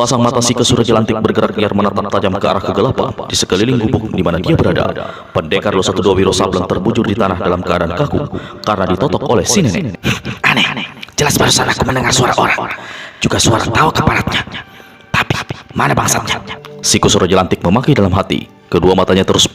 Sepasang mata si Kesura Jelantik bergerak liar menatap tajam ke arah kegelapan di sekeliling gubuk di mana dia berada. Pendekar 212 Wiro Sableng terbujur di tanah dalam keadaan kaku karena ditotok oleh si nenek. Aneh, jelas barusan aku mendengar suara orang, juga suara tawa keparatnya. Tapi mana bangsatnya? Si Kesura Jelantik memaki dalam hati. Kedua matanya terus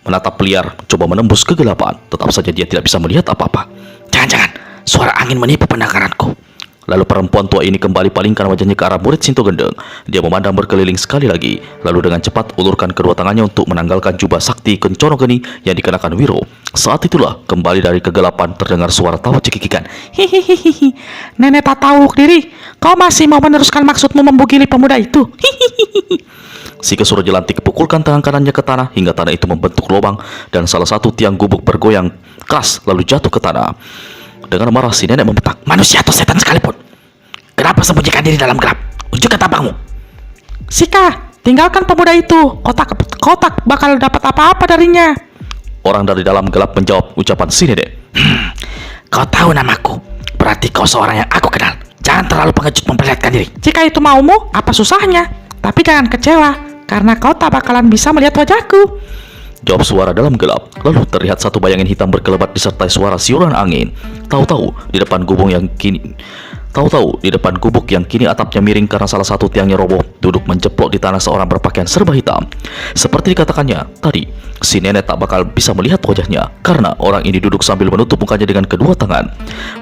menatap liar, coba menembus kegelapan. Tetap saja dia tidak bisa melihat apa-apa. Jangan-jangan suara angin menipu pendengaranku. Lalu perempuan tua ini kembali palingkan wajahnya ke arah murid Sinto Gendeng. Dia memandang berkeliling sekali lagi, lalu dengan cepat ulurkan kedua tangannya untuk menanggalkan jubah sakti Kencono Geni yang dikenakan Wiro. Saat itulah kembali dari kegelapan terdengar suara tawa cekikikan. Hihihihi, nenek tak tahu diri. Kau masih mau meneruskan maksudmu membugili pemuda itu? Hihihihi. Si Kesura Jelantik pukulkan tangan kanannya ke tanah hingga tanah itu membentuk lubang dan salah satu tiang gubuk bergoyang keras lalu jatuh ke tanah. Dengan marah si nenek membentak, Manusia atau setan sekalipun, kenapa sembunyikan diri dalam gelap? Unjukkan tampangmu. Sika, tinggalkan pemuda itu. Kotak bakal dapat apa-apa darinya. Orang dari dalam gelap menjawab ucapan si nenek. Kau tahu namaku, berarti kau seorang yang aku kenal. Jangan terlalu pengecut memperlihatkan diri. Jika itu maumu, apa susahnya? Tapi jangan kecewa, karena kau tak bakalan bisa melihat wajahku. Jawab suara dalam gelap. Lalu terlihat satu bayangan hitam berkelebat disertai suara siuran angin. Tahu-tahu di depan gubuk yang kini atapnya miring karena salah satu tiangnya roboh, duduk menjeplok di tanah seorang berpakaian serba hitam. Seperti dikatakannya tadi, si nenek tak bakal bisa melihat wajahnya karena orang ini duduk sambil menutup mukanya dengan kedua tangan.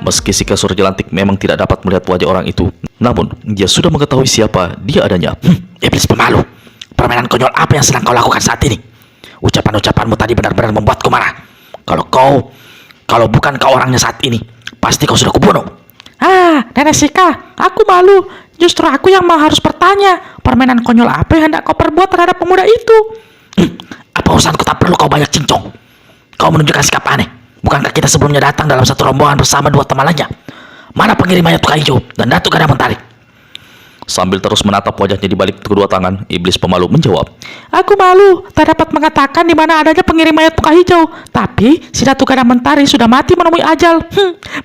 Meski si Kesura Jelantik memang tidak dapat melihat wajah orang itu, namun dia sudah mengetahui siapa dia adanya. Iblis pemalu, permainan konyol apa yang sedang kau lakukan saat ini? Ucapan-ucapanmu tadi benar-benar membuatku marah. Kalau bukan kau orangnya saat ini, pasti kau sudah kubunuh. Nenek Sika, aku malu. Justru aku yang harus bertanya, permainan konyol apa yang hendak kau perbuat terhadap pemuda itu? Apa urusanku, tak perlu kau banyak cincong. Kau menunjukkan sikap aneh. Bukankah kita sebelumnya datang dalam satu rombongan bersama dua teman lainnya? Mana pengirimannya tukang hijau dan Datuk Gadang Mentari? Sambil terus menatap wajahnya di balik kedua tangan, iblis pemalu menjawab. Aku malu, tak dapat mengatakan di mana adanya pengirim mayat tukang hijau. Tapi si Datuk Gadang Mentari sudah mati menemui ajal.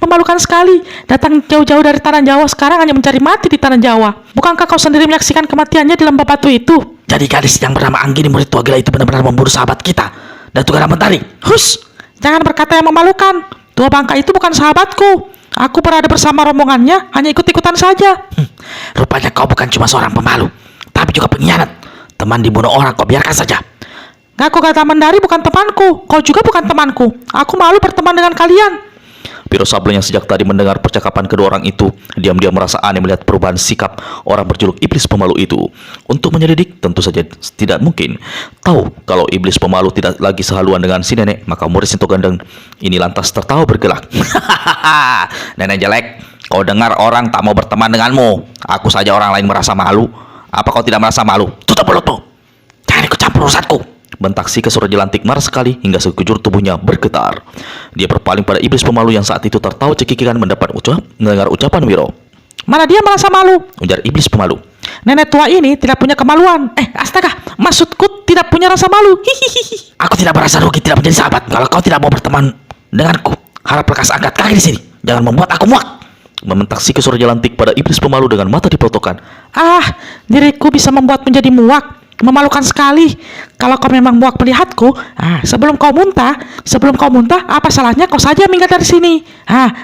Memalukan sekali. Datang jauh-jauh dari tanah Jawa, sekarang hanya mencari mati di tanah Jawa. Bukankah kau sendiri menyaksikan kematiannya di lembah batu itu? Jadi gadis yang bernama Anggini, murid tua gila itu, benar-benar membunuh sahabat kita, Datuk Gadang Mentari. Hus, jangan berkata yang memalukan. Tua bangka itu bukan sahabatku. Aku berada bersama rombongannya, hanya ikut-ikutan saja. Rupanya kau bukan cuma seorang pemalu, tapi juga pengkhianat. Teman dibunuh orang, kau biarkan saja. Ngaku kata Mendari bukan temanku. Kau juga bukan temanku. Aku malu berteman dengan kalian. Wiro Sableng yang sejak tadi mendengar percakapan kedua orang itu, diam-diam merasa aneh melihat perubahan sikap orang berjuluk iblis pemalu itu. Untuk menyelidik, tentu saja tidak mungkin. Tahu kalau iblis pemalu tidak lagi sehaluan dengan si nenek, maka murid Sinto Gendeng ini lantas tertawa bergelak. Nenek jelek, kau dengar orang tak mau berteman denganmu. Aku saja orang lain merasa malu. Apa kau tidak merasa malu? Tutup mulutmu. Jangan ikut campur urusanku. Bentak si Kesura Jelantik marah sekali hingga sekujur tubuhnya bergetar. Dia berpaling pada iblis pemalu yang saat itu tertawa cekikikan mendengar ucapan Wiro. Mana dia merasa malu? Ujar iblis pemalu. Nenek tua ini tidak punya kemaluan. Astaga, maksudku tidak punya rasa malu. Hihihi. Aku tidak merasa rugi tidak menjadi sahabat. Kalau kau tidak mau berteman denganku, harap lekas angkat kaki di sini. Jangan membuat aku muak. Membentak si Kesura Jelantik pada iblis pemalu dengan mata dipelotokan. Diriku bisa membuat menjadi muak. Memalukan sekali. Kalau kau memang muak melihatku, sebelum kau muntah, apa salahnya kau saja minggat dari sini?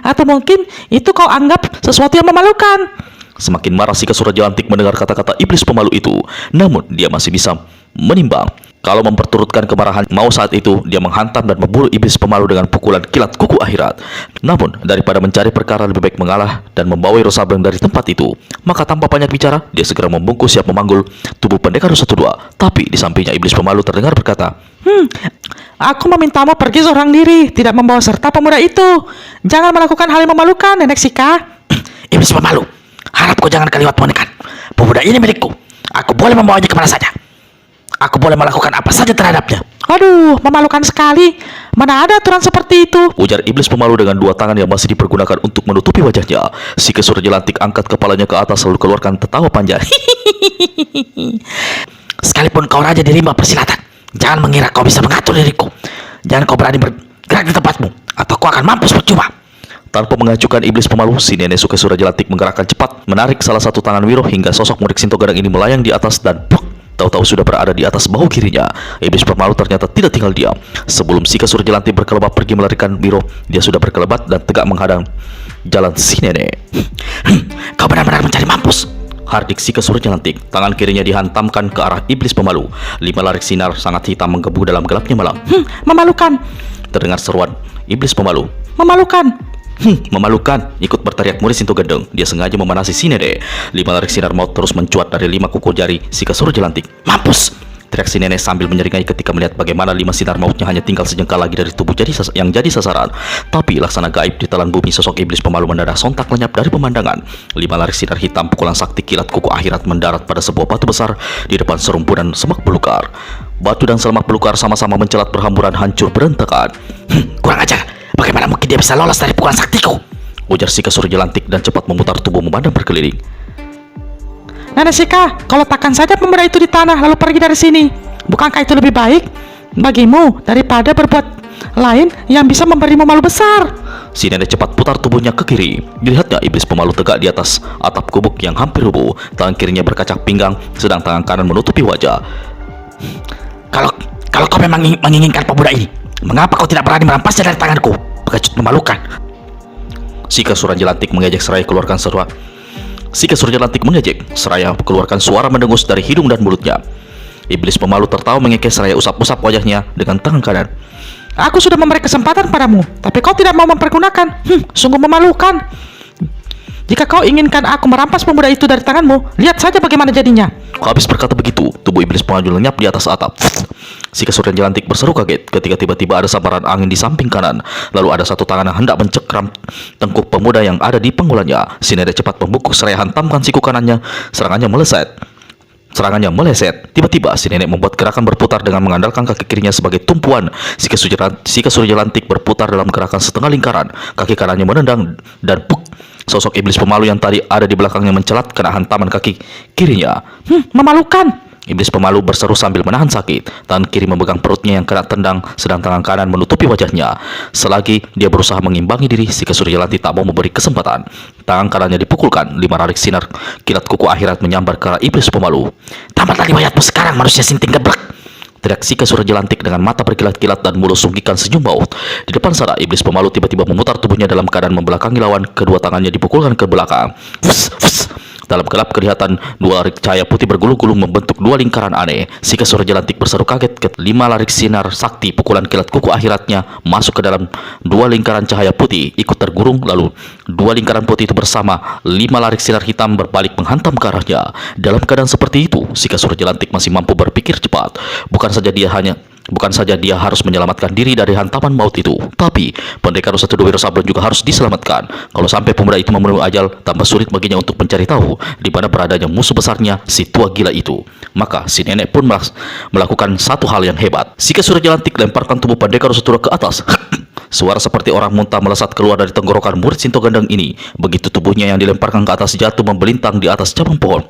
Atau mungkin itu kau anggap sesuatu yang memalukan. Semakin marah si Kesura Jelantik mendengar kata-kata iblis pemalu itu. Namun dia masih bisa menimbang. Kalau memperturutkan kemarahan mau saat itu, dia menghantam dan membunuh iblis pemalu dengan pukulan kilat kuku akhirat. Namun, daripada mencari perkara lebih baik mengalah dan membawa Wiro Sableng dari tempat itu, maka tanpa banyak bicara, dia segera membungkus siap memanggul tubuh pendekar 212. Tapi di sampingnya iblis pemalu terdengar berkata, Aku memintamu pergi seorang diri, tidak membawa serta pemuda itu. Jangan melakukan hal yang memalukan, Nenek Sika. Iblis pemalu, harap kau jangan keliwat monekan. Pemuda ini milikku. Aku boleh membawanya kemana saja. Aku boleh melakukan apa saja terhadapnya. Aduh, memalukan sekali. Mana ada aturan seperti itu? Ujar iblis pemalu dengan dua tangan yang masih dipergunakan untuk menutupi wajahnya. Si Kesura Jelantik angkat kepalanya ke atas lalu keluarkan tertawa panjang. Sekalipun kau raja di rimba persilatan, jangan mengira kau bisa mengatur diriku. Jangan kau berani bergerak di tempatmu, atau kau akan mampus percuma. Tanpa mengajukan iblis pemalu, si nenek Suka Surajalantik menggerakkan cepat, menarik salah satu tangan Wiro hingga sosok murid Sinto Gadang ini melayang di atas dan pluk, tahu-tahu sudah berada di atas bahu kirinya. Iblis pemalu ternyata tidak tinggal diam. Sebelum Sika Surajalantik berkelebat pergi melarikan Wiro, dia sudah berkelebat dan tegak menghadang jalan si nenek. Kau benar-benar mencari mampus. Hardik Sika Surajalantik, tangan kirinya dihantamkan ke arah iblis pemalu. 5 larik sinar sangat hitam menggebu dalam gelapnya malam. Memalukan, Terdengar seruan iblis pemalu. memalukan. Memalukan, ikut berteriak murid Sinto Gendeng. Dia sengaja memanasi si nenek. 5 larik sinar maut terus mencuat dari 5 kuku jari Sika Surajalantik. Mampus. Teriak si nenek sambil menyeringai ketika melihat bagaimana 5 sinar mautnya hanya tinggal sejengkal lagi dari tubuh yang jadi sasaran. Tapi laksana gaib di telan bumi, sosok iblis pemalu mendadak sontak lenyap dari pemandangan. 5 larik sinar hitam pukulan sakti kilat kuku akhirat mendarat pada sebuah batu besar di depan serumpunan semak belukar. Batu dan semak belukar sama-sama mencelat berhamburan hancur berantakan. Kurang ajar. Bagaimana mungkin dia bisa lolos dari pukulan saktiku? Ujar Sika Surajalantik dan cepat memutar tubuh memandang berkeliling. Nenek Sika, kau letakkan saja pemuda itu di tanah lalu pergi dari sini. Bukankah itu lebih baik bagimu daripada berbuat lain yang bisa memberimu malu besar? Si nenek cepat putar tubuhnya ke kiri. Dilihatnya iblis pemalu tegak di atas atap gubuk yang hampir rubuh. Tangan kirinya berkacak pinggang, sedang tangan kanan menutupi wajah. Kalau kau memang menginginkan pemuda ini, mengapa kau tidak berani merampasnya dari tanganku? Pengecut memalukan. Sika Surajalantik mengejek seraya keluarkan suara. Sika Surajalantik mengejek seraya keluarkan suara mendengus dari hidung dan mulutnya. Iblis pemalu tertawa mengekeh seraya usap-usap wajahnya dengan tangan kanan. Aku sudah memberi kesempatan padamu, tapi kau tidak mau mempergunakan. Sungguh memalukan. Jika kau inginkan aku merampas pemuda itu dari tanganmu, lihat saja bagaimana jadinya. Habis berkata begitu, tubuh iblis pemalu lenyap di atas atap. Sika Surajalantik berseru kaget ketika tiba-tiba ada sambaran angin di samping kanan. Lalu ada satu tangan yang hendak mencekram tengkuk pemuda yang ada di pengulanya. Si nenek cepat membungkuk seraya hantamkan siku kanannya. Serangannya meleset. Tiba-tiba si nenek membuat gerakan berputar dengan mengandalkan kaki kirinya sebagai tumpuan. Sika Surajalantik berputar dalam gerakan setengah lingkaran. Kaki kanannya menendang dan puk. Sosok iblis pemalu yang tadi ada di belakangnya mencelat kena hantaman kaki kirinya. Memalukan. Iblis pemalu berseru sambil menahan sakit. Tangan kiri memegang perutnya yang kena tendang, sedang tangan kanan menutupi wajahnya. Selagi dia berusaha mengimbangi diri, Sika Surajalantik tak mau memberi kesempatan. Tangan kanannya dipukulkan. 5 larik sinar kilat kuku akhirat menyambar ke arah iblis pemalu. Tamatlah riwayatmu sekarang, manusia sinting geblek. Teriak Sika Surajalantik dengan mata berkilat-kilat dan mulut sungkikan senyum maut. Di depan sana, iblis pemalu tiba-tiba memutar tubuhnya dalam keadaan membelakangi lawan. Kedua tangannya dipukulkan ke belakang. Fus, fus. Dalam gelap kelihatan 2 larik cahaya putih bergulung-gulung membentuk 2 lingkaran aneh. Sika Surajalantik berseru kaget ke 5 larik sinar sakti pukulan kilat kuku akhiratnya masuk ke dalam 2 lingkaran cahaya putih, ikut tergurung. Lalu 2 lingkaran putih itu bersama 5 larik sinar hitam berbalik menghantam ke arahnya. Dalam keadaan seperti itu, Sika Surajalantik masih mampu berpikir cepat. Bukan saja dia harus menyelamatkan diri dari hantaman maut itu, tapi Pendekar Nusa Wiro Sableng juga harus diselamatkan. Kalau sampai pemuda itu memenuhi ajal, tambah sulit baginya untuk mencari tahu di mana beradanya musuh besarnya, si tua gila itu. Maka si nenek pun melakukan satu hal yang hebat. Sika Surajalantik lemparkan tubuh Pendekar Nusa Wiro ke atas. Suara seperti orang muntah melesat keluar dari tenggorokan murid Sinto Gendeng ini. Begitu tubuhnya yang dilemparkan ke atas jatuh membelintang di atas cabang pohon.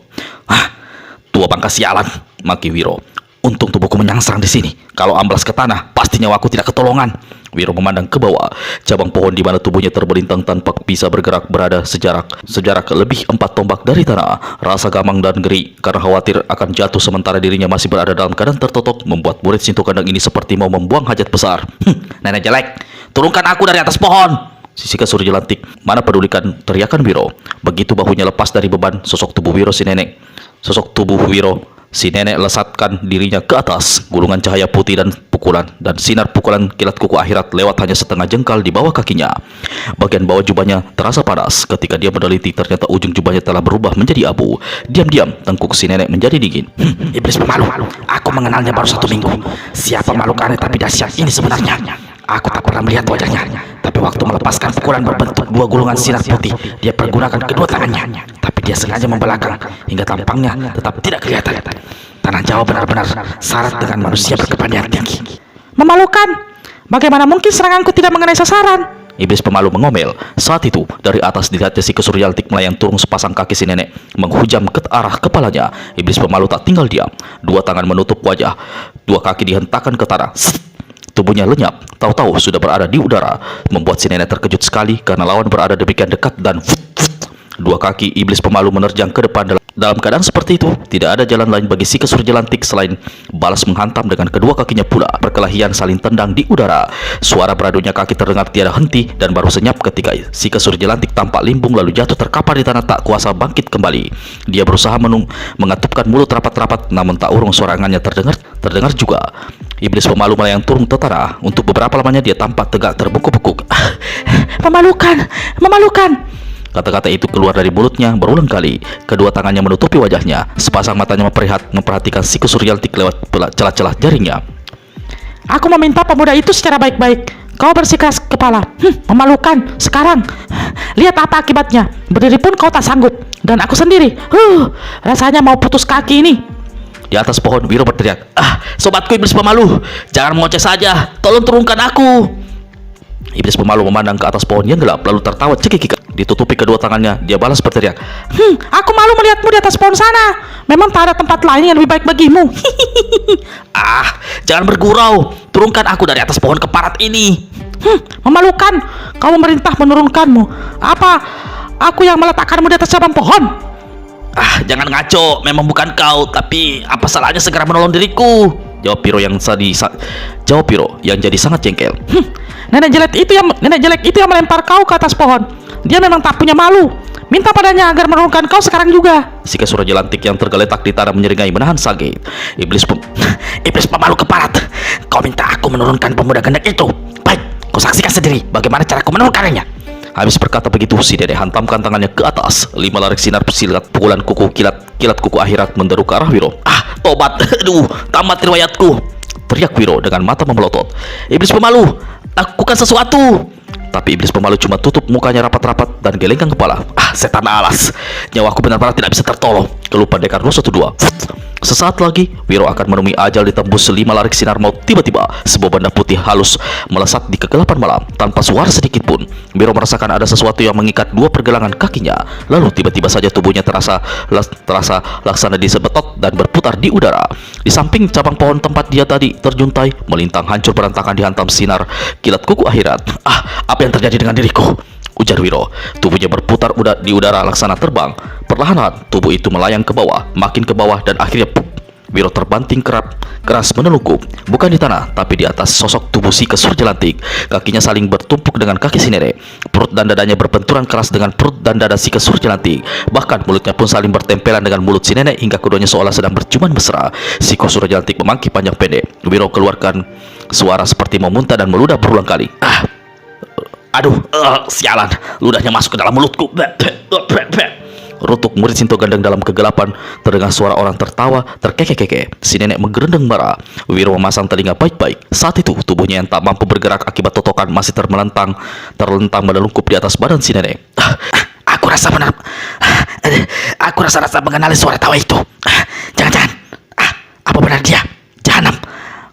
Tua bangka sialan, maki Wiro. Untung tubuhku menyangsang di sini. Kalau amblas ke tanah, pasti nyawaku tidak ketolongan. Wiro memandang ke bawah. Cabang pohon di mana tubuhnya terbelintang tanpa bisa bergerak berada sejarak lebih 4 tombak dari tanah. Rasa gamang dan ngeri karena khawatir akan jatuh sementara dirinya masih berada dalam keadaan tertotok membuat murid Sinto Gendeng ini seperti mau membuang hajat besar. Nenek jelek, turunkan aku dari atas pohon. Sika Surajalantik mana pedulikan teriakan Wiro. Begitu bahunya lepas dari beban sosok tubuh Wiro, si nenek lesatkan dirinya ke atas. Gulungan cahaya putih dan sinar pukulan kilat kuku akhirat lewat hanya setengah jengkal di bawah kakinya. Bagian bawah jubahnya terasa panas. Ketika dia meneliti, ternyata ujung jubahnya telah berubah menjadi abu. Diam-diam tengkuk si nenek menjadi dingin. Iblis pemalu, aku mengenalnya baru 1 minggu. Siapa makhluk aneh tapi dahsyat ini sebenarnya? Aku tak pernah melihat wajahnya, tapi waktu melepaskan pukulan berbentuk 2 gulungan sinar putih, dia pergunakan kedua tangannya. Tapi dia sengaja membelakang hingga tampangnya tetap tidak kelihatan. Tanah Jawa benar-benar syarat dengan manusia berkepandaian tinggi. Memalukan. Bagaimana mungkin seranganku tidak mengenai sasaran? Iblis pemalu mengomel. Saat itu, dari atas dilihatnya Sika Surajalantik melayang turun sepasang kaki si nenek, menghujam ke arah kepalanya. Iblis pemalu tak tinggal diam. 2 tangan menutup wajah, 2 kaki dihentakkan ke tanah. Tubuhnya lenyap, tahu-tahu sudah berada di udara, membuat si nenek terkejut sekali karena lawan berada demikian dekat dan dua kaki iblis pemalu menerjang ke depan. Dalam keadaan seperti itu, tidak ada jalan lain bagi si kesur jelantik selain balas menghantam dengan kedua kakinya pula. Perkelahian saling tendang di udara. Suara beradunya kaki terdengar tiada henti dan baru senyap ketika si kesur jelantik tampak limbung lalu jatuh terkapar di tanah tak kuasa bangkit kembali. Dia berusaha mengatupkan mulut rapat-rapat, namun tak urung suarangannya terdengar juga. Iblis pemalu melayang turun ke tanah. Untuk beberapa lamanya dia tampak tegak terbungkuk-bungkuk. Memalukan, memalukan. Kata-kata itu keluar dari mulutnya berulang kali. Kedua tangannya menutupi wajahnya. Sepasang matanya memperhatikan si kesur jelantik lewat celah-celah jaringnya. Aku meminta pemuda itu secara baik-baik. Kau bersikeras kepala. Memalukan. Sekarang, lihat apa akibatnya. Berdiri pun kau tak sanggup. Dan aku sendiri. Rasanya mau putus kaki ini. Di atas pohon, Wiro berteriak, sobatku iblis pemalu, jangan mengoceh saja. Tolong turunkan aku. Iblis pemalu memandang ke atas pohon yang gelap, lalu tertawa cekikik. Ditutupi kedua tangannya, dia balas berteriak, Aku malu melihatmu di atas pohon sana. Memang tak ada tempat lain yang lebih baik bagimu. Jangan bergurau. Turunkan aku dari atas pohon keparat ini. Memalukan. Kau memerintah menurunkanmu. Apa aku yang meletakkanmu di atas cabang pohon? Jangan ngaco. Memang bukan kau, tapi apa salahnya segera menolong diriku? Jawab Piro yang jadi sangat jengkel. Nenek jelek itu yang melempar kau ke atas pohon. Dia memang tak punya malu. Minta padanya agar menurunkan kau sekarang juga. Si kesur jelantik yang tergeletak di tanah menyeringai menahan sakit. Iblis pemalu keparat. Kau minta aku menurunkan pemuda gendek itu. Baik, kau saksikan sendiri bagaimana caraku menurunkannya. Habis berkata begitu, si nenek hantamkan tangannya ke atas. 5 larik sinar silat pukulan kuku kilat kuku akhirat menderu ke arah Wiro. Tobat, tamat riwayatku, teriak Wiro dengan mata memelotot. Iblis pemalu, lakukan sesuatu. Tapi iblis pemalu cuma tutup mukanya rapat-rapat dan gelengkan kepala. Setan alas, nyawaku benar-benar tidak bisa tertolong. Keluh pendekar 212. Sesaat lagi, Wiro akan menemui ajal ditembus 5 larik sinar maut. Tiba-tiba, sebuah benda putih halus melesat di kegelapan malam. Tanpa suara sedikit pun, Wiro merasakan ada sesuatu yang mengikat dua pergelangan kakinya. Lalu tiba-tiba saja tubuhnya terasa laksana disebetot dan berputar di udara. Di samping cabang pohon tempat dia tadi terjuntai, melintang hancur berantakan dihantam sinar kilat kuku akhirat. Apa yang terjadi dengan diriku? Ujar Wiro. Tubuhnya berputar di udara laksana terbang. Perlahan-lahan tubuh itu melayang ke bawah, makin ke bawah, dan akhirnya Wiro terbanting keras menelungkup, bukan di tanah, tapi di atas sosok tubuh si kesur jelantik. Kakinya saling bertumpuk dengan kaki si nenek. Perut dan dadanya berbenturan keras dengan perut dan dada si kesur jelantik. Bahkan mulutnya pun saling bertempelan dengan mulut si nenek hingga keduanya seolah sedang berciuman mesra. Si kesur jelantik memangki panjang pendek. Wiro keluarkan suara seperti memuntah dan meludah berulang kali. Sialan, ludahnya masuk ke dalam mulutku. Rutuk murid Sinto Gandang dalam kegelapan. Terdengar suara orang tertawa terkekeh-kekeh. Si nenek menggerendeng marah. Wiro memasang telinga baik-baik. Saat itu tubuhnya yang tak mampu bergerak akibat totokan masih terlentang menelungkup di atas badan si nenek. Aku rasa mengenali suara tawa itu. Jangan-jangan apa benar dia? Jahanam,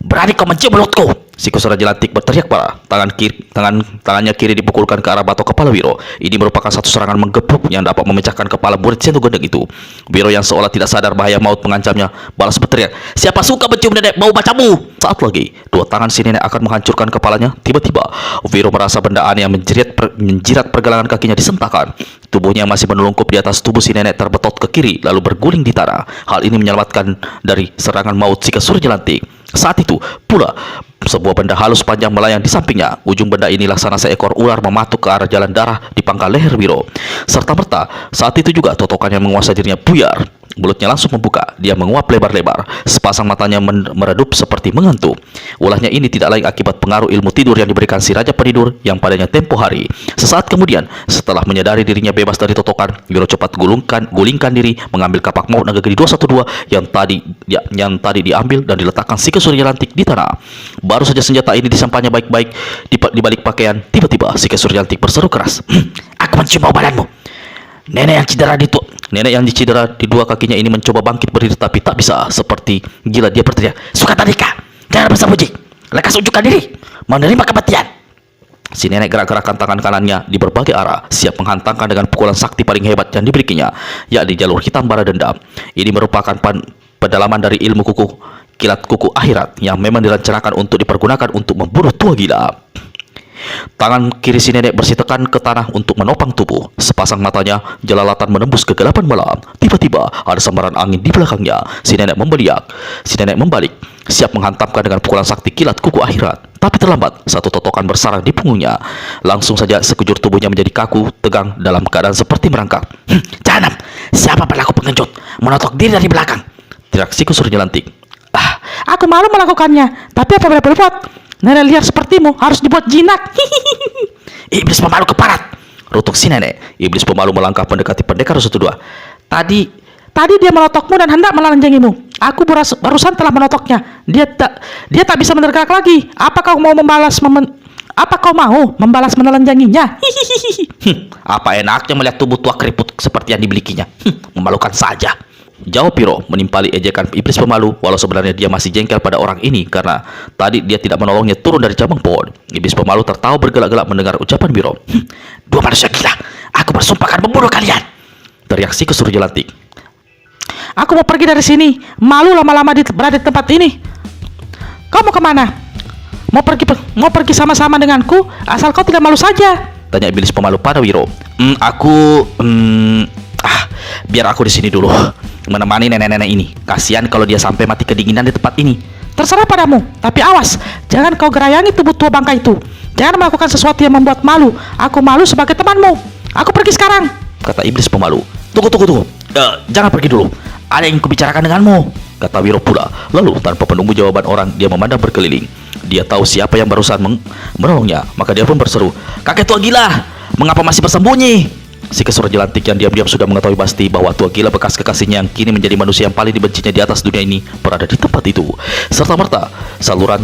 berani kau mencium mulutku? Si kesur jelantik berteriak parah. Tangannya kiri dipukulkan ke arah batok kepala Wiro. Ini merupakan satu serangan menggepruk yang dapat memecahkan kepala murid Sinto Gandang itu. Wiro yang seolah tidak sadar bahaya maut mengancamnya, balas berteriak, "Siapa suka mencium nenek bau bacamu?" Saat lagi, dua tangan si nenek akan menghancurkan kepalanya. Tiba-tiba, Wiro merasa benda aneh yang menjirat pergelangan kakinya disentakan. Tubuhnya masih menelungkup di atas tubuh si nenek terbetot ke kiri, lalu berguling di tanah. Hal ini menyelamatkan dari serangan maut si kesur jelantik. Saat itu pula, sebuah benda halus panjang melayang di sampingnya. Ujung benda ini laksana seekor ular mematuk ke arah jalan darah di pangkal leher Wiro. Serta-merta, saat itu juga totokan yang menguasai dirinya buyar. Mulutnya langsung membuka, dia menguap lebar-lebar. Sepasang matanya meredup seperti mengantuk. Ulahnya ini tidak lain akibat pengaruh ilmu tidur yang diberikan si Raja Penidur yang padanya tempo hari. Sesaat kemudian, setelah menyadari dirinya bebas dari totokan, Wiro cepat gulingkan diri, mengambil kapak maut Nagageni 212 yang tadi diambil dan diletakkan si kesur jelantik di tanah. Baru saja senjata ini disampainya baik-baik di balik pakaian, tiba-tiba si kesur jelantik berseru keras. Aku mencium bau badanmu. Nenek yang dicidera di dua kakinya ini mencoba bangkit berdiri tapi tak bisa. Seperti gila dia berteriak, "Sukatadika, jangan bersembunyi. Lekas unjukkan diri, menerima kematian." Si nenek gerak-gerakan tangan kanannya di berbagai arah, siap menghantamkan dengan pukulan sakti paling hebat yang diberikinya, yakni jalur hitam bara dendam. Ini merupakan pedalaman dari ilmu kuku kilat kuku akhirat yang memang direncanakan untuk dipergunakan untuk membunuh tua gila. Tangan kiri si nenek bersitekan ke tanah untuk menopang tubuh. Sepasang matanya jelalatan menembus kegelapan malam. Tiba-tiba ada sambaran angin di belakangnya. Si nenek membeliak. Si nenek membalik, siap menghantamkan dengan pukulan sakti kilat kuku akhirat. Tapi terlambat, satu totokan bersarang di punggungnya. Langsung saja sekujur tubuhnya menjadi kaku, tegang dalam keadaan seperti merangkak. Jahanam, siapa pelaku pengejut menotok diri dari belakang? Teriak si kusur jelantik. Aku malu melakukannya, tapi apa boleh berbuat? Nenek liar sepertimu harus dibuat jinak. Iblis pemalu keparat, Rutuk si nenek. Iblis pemalu melangkah mendekati pendekar 112. Tadi dia menotokmu dan hendak menelanjangimu. Aku barusan telah menotoknya. Dia tak bisa bergerak lagi. Apa kau mau membalas menelanjanginya? Apa enaknya melihat tubuh tua keriput seperti yang dimilikinya? Memalukan saja. Jawab Piro menimpali ejekan iblis pemalu, walau sebenarnya dia masih jengkel pada orang ini karena tadi dia tidak menolongnya turun dari cabang pohon. Iblis pemalu tertawa bergelak-gelak mendengar ucapan Piro. Dua manusia gila, aku bersumpah akan membunuh kalian, teriak si kusur jelantik. Aku mau pergi dari sini. Malu lama-lama berada di tempat ini. Kau mau kemana? Mau pergi sama-sama denganku? Asal kau tidak malu saja, tanya iblis pemalu pada Wiro. Biar aku di sini dulu menemani nenek-nenek ini. Kasihan kalau dia sampai mati kedinginan di tempat ini. Terserah padamu, tapi awas, jangan kau gerayangi tubuh tua bangka itu. Jangan melakukan sesuatu yang membuat malu. Aku malu sebagai temanmu. Aku pergi sekarang, kata iblis pemalu. Tunggu. Jangan pergi dulu. Ada yang kubicarakan denganmu, kata Wiro pula. Lalu tanpa penunggu jawaban orang, dia memandang berkeliling. Dia tahu siapa yang barusan menolongnya, maka dia pun berseru, kakek tua gila, mengapa masih bersembunyi? Si kusur jelantik yang diam-diam sudah mengetahui pasti bahwa tua gila bekas kekasihnya yang kini menjadi manusia yang paling dibencinya di atas dunia ini berada di tempat itu. Serta merta salurkan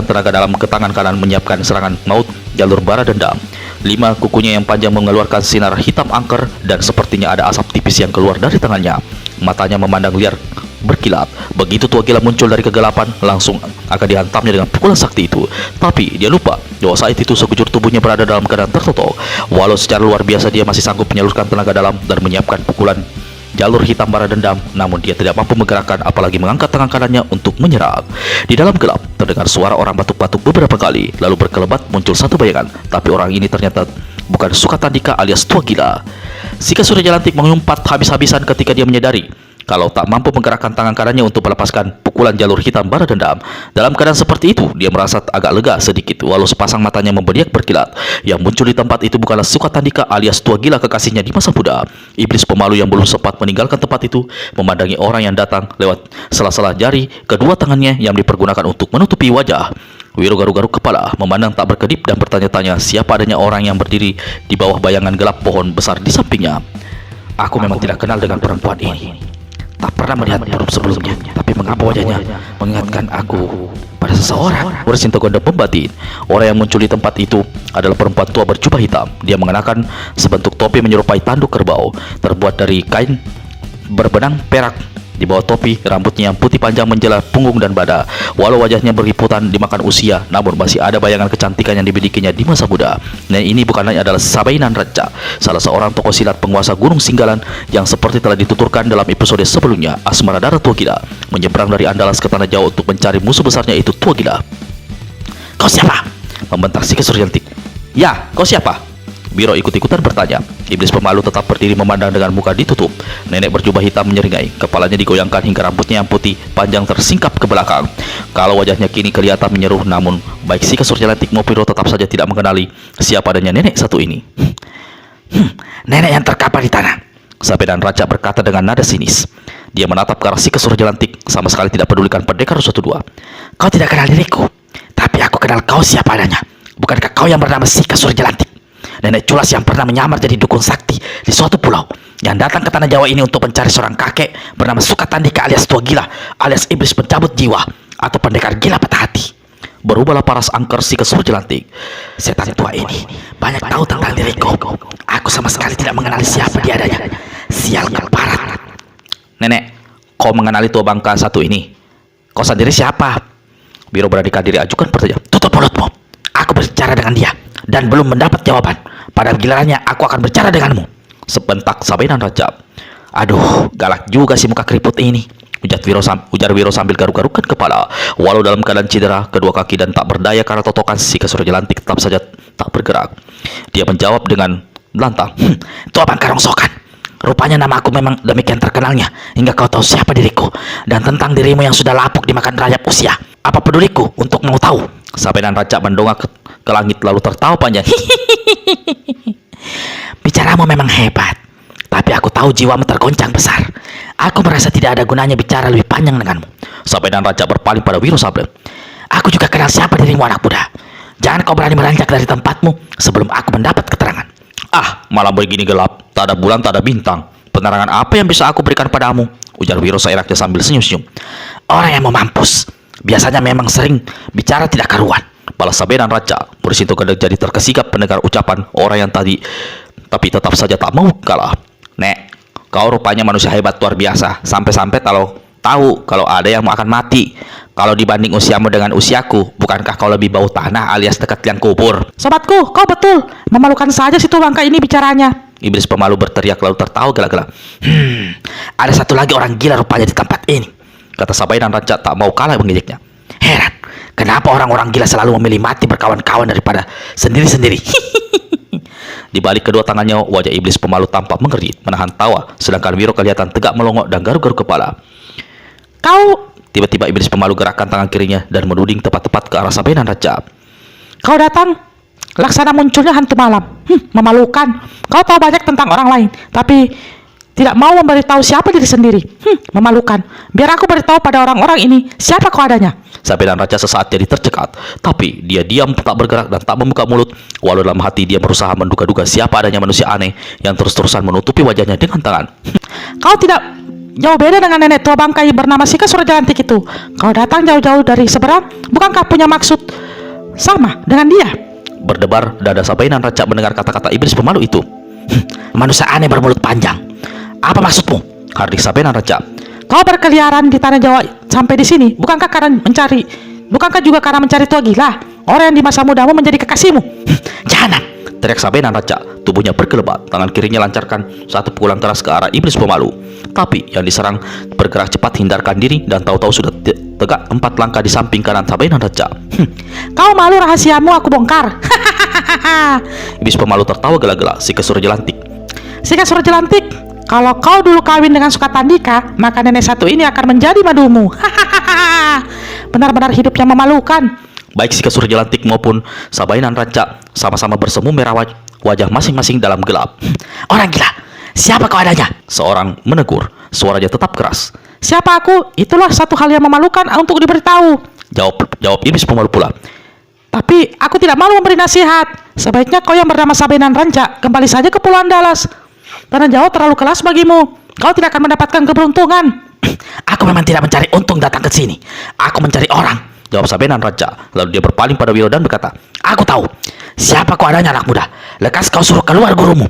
tenaga dalam ke tangan kanan menyiapkan serangan maut jalur bara dendam. 5 kukunya yang panjang mengeluarkan sinar hitam angker dan sepertinya ada asap tipis yang keluar dari tangannya. Matanya memandang liar berkilat. Begitu tua gila muncul dari kegelapan, langsung akan dihantamnya dengan pukulan sakti itu. Tapi dia lupa bahwa saat itu sekujur tubuhnya berada dalam keadaan tertutup. Walau secara luar biasa dia masih sanggup menyalurkan tenaga dalam dan menyiapkan pukulan jalur hitam bara dendam, namun dia tidak mampu menggerakkan apalagi mengangkat tangan kanannya untuk menyerang. Di dalam gelap terdengar suara orang batuk-batuk beberapa kali, lalu berkelebat muncul satu bayangan, tapi orang ini ternyata bukan Sukatandika alias tua gila. Si kusur jelantik mengumpat habis-habisan ketika dia menyadari kalau tak mampu menggerakkan tangan kanannya untuk melepaskan pukulan jalur hitam bara dendam. Dalam keadaan seperti itu, dia merasa agak lega sedikit, walau sepasang matanya memberiak berkilat. Yang muncul di tempat itu bukanlah Sukatandika alias tua gila kekasihnya di masa muda. Iblis pemalu yang belum sempat meninggalkan tempat itu memandangi orang yang datang lewat sela-sela jari kedua tangannya yang dipergunakan untuk menutupi wajah. Wiro garuk-garuk kepala, memandang tak berkedip dan bertanya-tanya siapa adanya orang yang berdiri di bawah bayangan gelap pohon besar di sampingnya. Aku memang tidak kenal dengan perempuan ini. Tak pernah melihat perempuan sebelumnya, tapi mengapa wajahnya mengingatkan aku pada seseorang? Bersinta gondang pembatin. Orang yang muncul di tempat itu adalah perempuan tua berjubah hitam. Dia mengenakan sebentuk topi menyerupai tanduk kerbau, terbuat dari kain berbenang perak. Di bawah topi, rambutnya yang putih panjang menjela punggung dan dada. Walau wajahnya berliputan dimakan usia, namun masih ada bayangan kecantikan yang dimilikinya di masa muda. Dan ini bukan lain adalah Sabainan Raja, salah seorang tokoh silat penguasa Gunung Singgalan yang seperti telah dituturkan dalam episode sebelumnya, Asmara Darah Tua Gila menyeberang dari Andalas ke Tanah Jawa untuk mencari musuh besarnya itu Tua Gila. Kau siapa? Membentak si kusur jelantik. Ya, kau siapa? Biro ikut-ikutan bertanya. Iblis pemalu tetap berdiri memandang dengan muka ditutup. Nenek berjubah hitam menyeringai. Kepalanya digoyangkan hingga rambutnya yang putih panjang tersingkap ke belakang. Kalau wajahnya kini kelihatan menyeruh, namun baik si kusur jelantik maupun Biro tetap saja tidak mengenali siapa adanya nenek satu ini. Nenek yang terkapar di tanah, Sabainan Raja berkata dengan nada sinis. Dia menatap ke arah si kusur jelantik, sama sekali tidak pedulikan pendekar 112. Kau tidak kenal diriku, tapi aku kenal kau siapa adanya. Bukankah kau yang bernama si kusur jelantik? Nenek culas yang pernah menyamar jadi dukun sakti di suatu pulau, yang datang ke tanah Jawa ini untuk mencari seorang kakek bernama Sukatandika alias tua gila alias iblis pencabut jiwa atau pendekar gila patah hati. Berubahlah paras angker si kusur jelantik. Setan tua ini banyak tahu tentang diriku. Aku sama sekali tidak mengenali siapa dia adanya. Sial keparat. Nenek, kau mengenali tua bangka satu ini? Kau sendiri siapa? Biro beranikan diri ajukan pertanyaan. Tutup mulutmu. Aku berbicara dengan dia dan belum mendapat jawaban. Pada gilirannya aku akan berbicara denganmu, sebentak Sabainan Raja. Aduh, galak juga si muka keriput ini. ujar Wiro sambil garuk-garukan kepala. Walau dalam keadaan cedera, kedua kaki dan tak berdaya karena totokan, si Kasur Jelantik tetap saja tak bergerak. Dia menjawab dengan lantang, Tua Bangka Rongsokan, rupanya nama aku memang demikian terkenalnya hingga kau tahu siapa diriku dan tentang dirimu yang sudah lapuk dimakan rayap usia. Apa peduliku untuk mau tahu? Sabenan Raja mendongak ke langit lalu tertawa panjang. Bicaramu memang hebat, tapi aku tahu jiwamu tergoncang besar. Aku merasa tidak ada gunanya bicara lebih panjang denganmu. Sabenan Raja berpaling pada Wiro Sableng. Aku juga kenal siapa dirimu, anak muda. Jangan kau berani meranjak dari tempatmu sebelum aku mendapat keterangan. Ah, malam begini gelap, tak ada bulan, tak ada bintang. Penerangan apa yang bisa aku berikan padamu? Ujar Wiro seiraknya sambil senyum-senyum. Orang yang mau mampus biasanya memang sering bicara tidak karuan. Balas Sabenan Raja. Murid itu jadi terkesikap mendengar ucapan orang yang tadi, tapi tetap saja tak mau kalah. Nek, kau rupanya manusia hebat luar biasa. Sampai-sampai tahu kalau ada yang akan mati. Kalau dibanding usiamu dengan usiaku, bukankah kau lebih bau tanah alias dekat liang kubur? Sobatku, kau betul. Memalukan saja si tua bangka ini bicaranya. Iblis pemalu berteriak lalu tertawa gelak-gelak. Ada satu lagi orang gila rupanya di tempat ini, Kata Sabenan Raja tak mau kalah mengejeknya. Heran, kenapa orang-orang gila selalu memilih mati berkawan-kawan daripada sendiri-sendiri? Di balik kedua tangannya, wajah iblis pemalu tampak mengerit, menahan tawa, sedangkan Wiro kelihatan tegak melongok dan garuk-garuk kepala. Kau Tiba-tiba iblis pemalu gerakkan tangan kirinya dan menuding tepat-tepat ke arah Sabenan Raja. Kau datang, laksana munculnya hantu malam. Memalukan. Kau tahu banyak tentang orang lain, tapi tidak mau memberitahu siapa diri sendiri. Memalukan. Biar aku beritahu pada orang-orang ini siapa kau adanya. Sabenan Raja sesaat jadi tercekat, tapi dia diam tak bergerak dan tak membuka mulut. Walau dalam hati dia berusaha menduga-duga siapa adanya manusia aneh yang terus-terusan menutupi wajahnya dengan tangan. Kau tidak jauh beda dengan nenek tua bangkai bernama Si Kasur Jelantik itu. Kau datang jauh-jauh dari seberang, bukankah punya maksud sama dengan dia? Berdebar dada Sabenan Raja mendengar kata-kata iblis pemalu itu. Manusia aneh bermulut panjang. Apa maksudmu? Hardik Sabenan Raja. Kau berkeliaran di tanah Jawa sampai di sini, bukankah juga karena mencari tua gila, orang yang di masa mudamu menjadi kekasihmu? Jangan! Teriak Sabenan Raja. Tubuhnya berkelebat, tangan kirinya lancarkan satu pukulan keras ke arah iblis pemalu. Tapi yang diserang bergerak cepat hindarkan diri dan tahu-tahu sudah tegak 4 langkah di samping kanan Sabenan Raja. Kau malu rahasiamu aku bongkar. Iblis pemalu tertawa gelak-gelak. Si Kasur Jelantik. Si Kasur Jelantik, kalau kau dulu kawin dengan Sukatandika, maka nenek satu ini akan menjadi madumu. Benar-benar hidupnya memalukan. Baik Si Kasur Jelantik maupun Sabenan Raja sama-sama bersemu merah wajah masing-masing dalam gelap. Orang gila, siapa kau adanya? Seorang menegur, suaranya tetap keras. Siapa aku? Itulah satu hal yang memalukan untuk diberitahu. Jawab iblis pemalu pula. Tapi aku tidak malu memberi nasihat. Sebaiknya kau yang bernama Sabenan Raja kembali saja ke Pulau Andalas. Tanah Jawa terlalu kelas bagimu. Kau tidak akan mendapatkan keberuntungan. Aku memang tidak mencari untung datang ke sini. Aku mencari orang. Jawab Sabenan Raja. Lalu dia berpaling pada Wiro dan berkata, Aku tahu siapa kau adanya, anak muda. Lekas kau suruh keluar gurumu.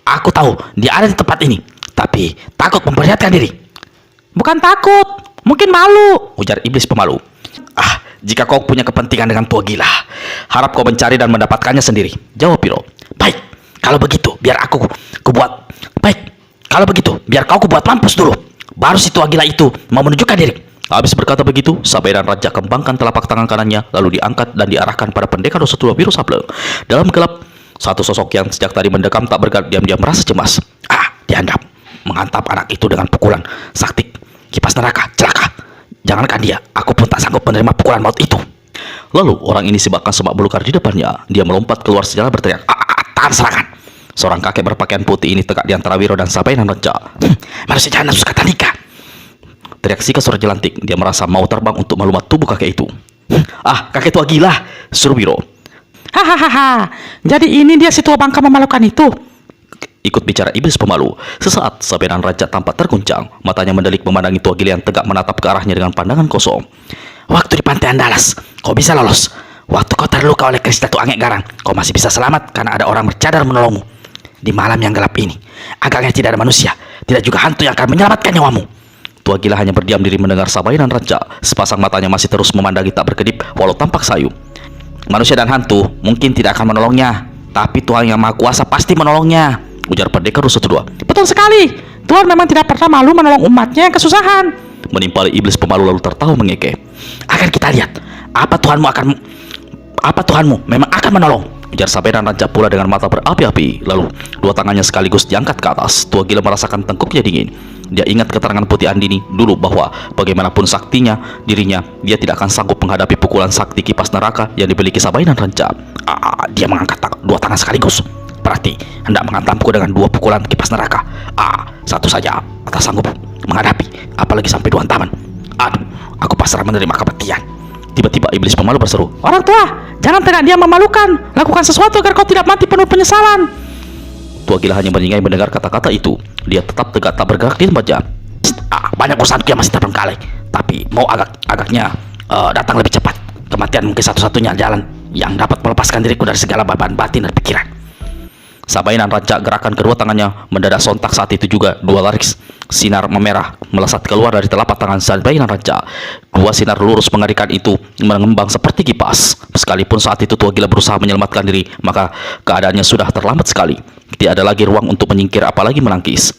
Aku tahu dia ada di tempat ini, tapi takut memperlihatkan diri. Bukan takut, mungkin malu. Ujar iblis pemalu. Jika kau punya kepentingan dengan tua gila, Harap kau mencari dan mendapatkannya sendiri. Jawab Wiro. Baik, kalau begitu biar aku kubuat. Baik, kalau begitu biar kau kubuat mampus dulu. Baru si tua gila itu mau menunjukkan diri. Habis berkata begitu, Sabenan Raja kembangkan telapak tangan kanannya, lalu diangkat dan diarahkan pada pendekar dosa tua Wiro Sableng. Dalam gelap, satu sosok yang sejak tadi mendekam tak bergerak diam-diam merasa cemas. Dianggap menghantam anak itu dengan pukulan sakti kipas neraka, celaka. Jangankan dia, aku pun tak sanggup menerima pukulan maut itu. Lalu orang ini sebabkan semak belukar di depannya. Dia melompat keluar sejalan berteriak, Tahan serangan. Seorang kakek berpakaian putih ini tegak di antara Wiro dan Sabenan Raja. Manusia jahanam Sukatandika. Teriak Si Kasur Jelantik. Dia merasa mau terbang untuk melumat tubuh kakek itu. Kakek tua gila, suruh Wiro. Hahaha. Jadi ini dia si tua bangka memalukan itu. Ikut bicara iblis pemalu. Sesaat Sabenan Raja tampak terguncang. Matanya mendelik memandangi tua gila yang tegak menatap ke arahnya dengan pandangan kosong. Waktu di Pantai Andalas, kau bisa lolos. Waktu kau terluka oleh keris Datu Angek Garang, kau masih bisa selamat karena ada orang bercadar menolongmu. Di malam yang gelap ini, agaknya tidak ada manusia, tidak juga hantu yang akan menyelamatkan nyawamu. Tua gila hanya berdiam diri mendengar Sabenan Raja. Sepasang matanya masih terus memandangi tak berkedip walau tampak sayu. Manusia dan hantu mungkin tidak akan menolongnya, tapi Tuhan yang Maha Kuasa pasti menolongnya, ujar pendekar dosa tua. Betul sekali. Tuhan memang tidak pernah malu menolong umatnya yang kesusahan. menimpali iblis pemalu lalu tertawa mengekeh. Akan kita lihat apa Tuhanmu memang akan menolong. Ujar Sabenan Raja pula dengan mata berapi-api. Lalu dua tangannya sekaligus diangkat ke atas. Tua gila merasakan tengkuknya dingin. Dia ingat keterangan Putih Andini dulu bahwa bagaimanapun saktinya dirinya, dia tidak akan sanggup menghadapi pukulan sakti kipas neraka yang dimiliki Sabenan Raja. Dia mengangkat dua tangan sekaligus. Berarti hendak menghantamku dengan dua pukulan kipas neraka. Satu saja tak sanggup menghadapi, apalagi sampai dua hantaman. Aduh, aku pasrah menerima kematian. Tiba-tiba iblis pemalu berseru, Orang tua, jangan tegak diam memalukan. Lakukan sesuatu agar kau tidak mati penuh penyesalan. Tua gila hanya menyingai mendengar kata-kata itu. Dia tetap tegak tak bergerak di tempatnya. Banyak urusanku yang masih terbengkalai, tapi mau agaknya datang lebih cepat. Kematian mungkin satu-satunya jalan yang dapat melepaskan diriku dari segala beban batin dan pikiran. Sabenan Raja gerakan kedua tangannya mendadak sontak. Saat itu juga dua larik sinar memerah melesat keluar dari telapak tangan Sabenan Raja. Dua sinar lurus mengerikan itu mengembang seperti kipas. Sekalipun saat itu Tua Gila berusaha menyelamatkan diri, maka keadaannya sudah terlambat sekali. Tidak ada lagi ruang untuk menyingkir apalagi menangkis.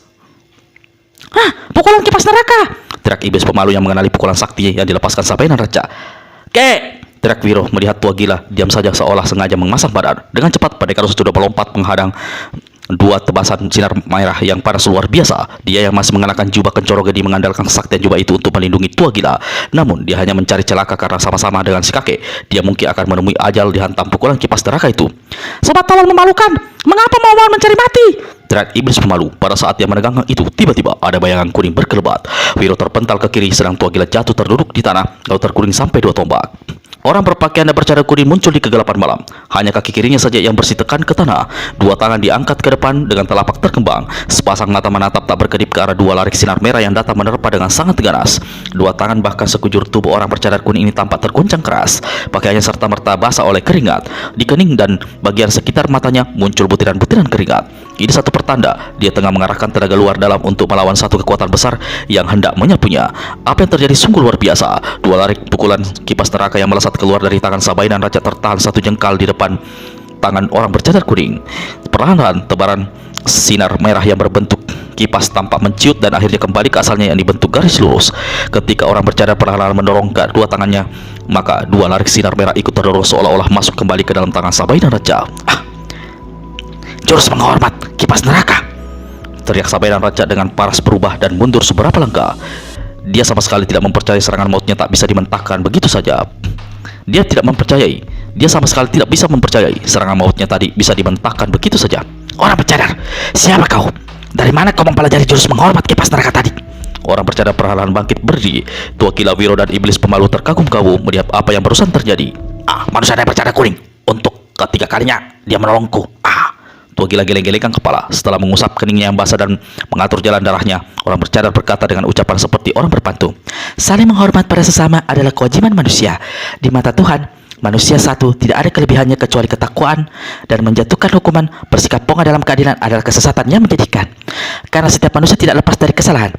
Pukulan kipas neraka! Teriak iblis pemalu yang mengenali pukulan sakti yang dilepaskan Sabenan Raja. Kek! Teriak Wiro melihat Tua Gila diam saja seolah sengaja memasang badan. Dengan cepat Pendekar sudah melompat menghadang dua tebasan sinar merah yang panas luar biasa. Dia yang masih mengenakan jubah kencoro gedi mengandalkan kesaktian jubah itu untuk melindungi Tua Gila. Namun dia hanya mencari celaka karena sama-sama dengan si kakek dia mungkin akan menemui ajal dihantam pukulan kipas neraka itu. Sobat tolong memalukan, mengapa mau mencari mati? Teriak iblis pemalu. Pada saat dia menegangkan itu, tiba-tiba ada bayangan kuning berkelebat. Wiro terpental ke kiri sedang Tua Gila jatuh terduduk di tanah lalu terguling sampai dua tombak. Orang berpakaian dan bercadar kuning muncul di kegelapan malam. Hanya kaki kirinya saja yang bersih tekan ke tanah. Dua tangan diangkat ke depan dengan telapak terkembang. Sepasang mata menatap tak berkedip ke arah dua larik sinar merah yang datang menerpa dengan sangat ganas. Dua tangan bahkan sekujur tubuh orang bercadar kuning ini tampak tergoncang keras. Pakaiannya serta-merta basah oleh keringat. Di kening dan bagian sekitar matanya muncul butiran-butiran keringat. Ini satu pertanda dia tengah mengarahkan tenaga luar dalam untuk melawan satu kekuatan besar yang hendak menyapunya. Apa yang terjadi sungguh luar biasa. Dua larik pukulan kipas neraka yang melesat keluar dari tangan Sabenan Raja tertahan satu jengkal di depan tangan orang bercadar kuning. Perlahan tebaran sinar merah yang berbentuk kipas tampak menciut dan akhirnya kembali ke asalnya yang dibentuk garis lurus. Ketika orang bercadar perlahan mendorong kedua tangannya, maka dua larik sinar merah ikut terdorong seolah-olah masuk kembali ke dalam tangan Sabenan Raja. Jurus menghormat kipas neraka! Teriak Sabenan Raja dengan paras berubah dan mundur seberapa langkah. Dia sama sekali tidak mempercayai serangan mautnya tak bisa dimentahkan begitu saja. Dia tidak mempercayai. Dia sama sekali tidak bisa mempercayai serangan mautnya tadi bisa dimentahkan begitu saja. Orang bercadar, siapa kau? Dari mana kau mempelajari jurus menghormat kipas neraka tadi? Orang bercadar perlahan bangkit berdiri. Tua Gila, Wiro dan iblis pemalu terkagum-kagum melihat apa yang barusan terjadi. Manusia yang bercadar kuning. Untuk ketiga kalinya dia menolongku. Tua Gila geleng-gelengkan kepala. Setelah mengusap keningnya yang basah dan mengatur jalan darahnya, orang bercadar berkata dengan ucapan seperti orang berpantun. Saling menghormat pada sesama adalah kewajiban manusia. Di mata Tuhan, manusia satu tidak ada kelebihannya kecuali ketakwaan, dan menjatuhkan hukuman bersikap pongah dalam keadilan adalah kesesatan yang menjadikan. Karena setiap manusia tidak lepas dari kesalahan.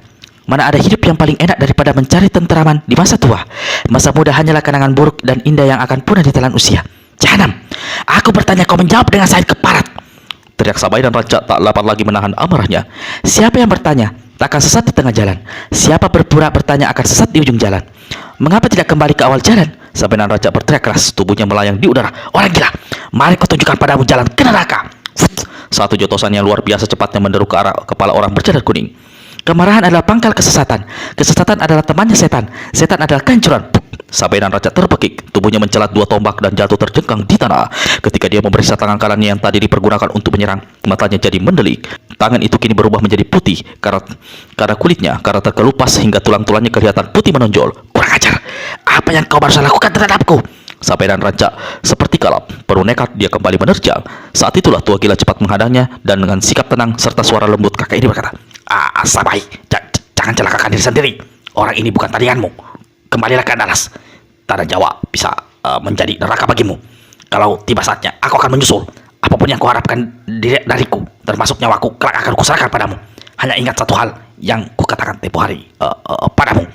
Mana ada hidup yang paling enak daripada mencari tenteraman di masa tua? Masa muda hanyalah kenangan buruk dan indah yang akan punah di telan usia. Jahanam, aku bertanya, kau menjawab dengan sayap keparat. Teriak Sabenan Raja tak dapat lagi menahan amarahnya. Siapa yang bertanya tak akan sesat di tengah jalan. Siapa berpura bertanya akan sesat di ujung jalan. Mengapa tidak kembali ke awal jalan? Sabenan Raja berteriak keras, tubuhnya melayang di udara. Orang gila, mari kutunjukkan padamu jalan ke neraka. Satu jotosan yang luar biasa cepatnya menderu ke arah kepala orang bercadar kuning. Kemarahan adalah pangkal kesesatan. Kesesatan adalah temannya setan. Setan adalah kehancuran. Sabenan Raja terpekik, tubuhnya mencelat dua tombak dan jatuh terjengkang di tanah. Ketika dia memeriksa tangan kanannya yang tadi dipergunakan untuk menyerang, matanya jadi mendelik. Tangan itu kini berubah menjadi putih karena kulitnya terkelupas hingga tulang-tulangnya kelihatan putih menonjol. Kurang ajar, apa yang kau barusan lakukan terhadapku? Sabenan Raja seperti kalap, penuh nekat dia kembali menerjang. Saat itulah Tua Gila cepat menghadangnya dan dengan sikap tenang serta suara lembut kakek ini berkata, Sabai, jangan celakakan diri sendiri. Orang ini bukan tandinganmu. Kembalilah ke Andalas. Tanah Jawa bisa menjadi neraka bagimu. Kalau tiba saatnya, aku akan menyusul. Apapun yang kau harapkan dariku, termasuk nyawaku, kelak akan kuserahkan padamu. Hanya ingat satu hal yang kukatakan tempo hari padamu.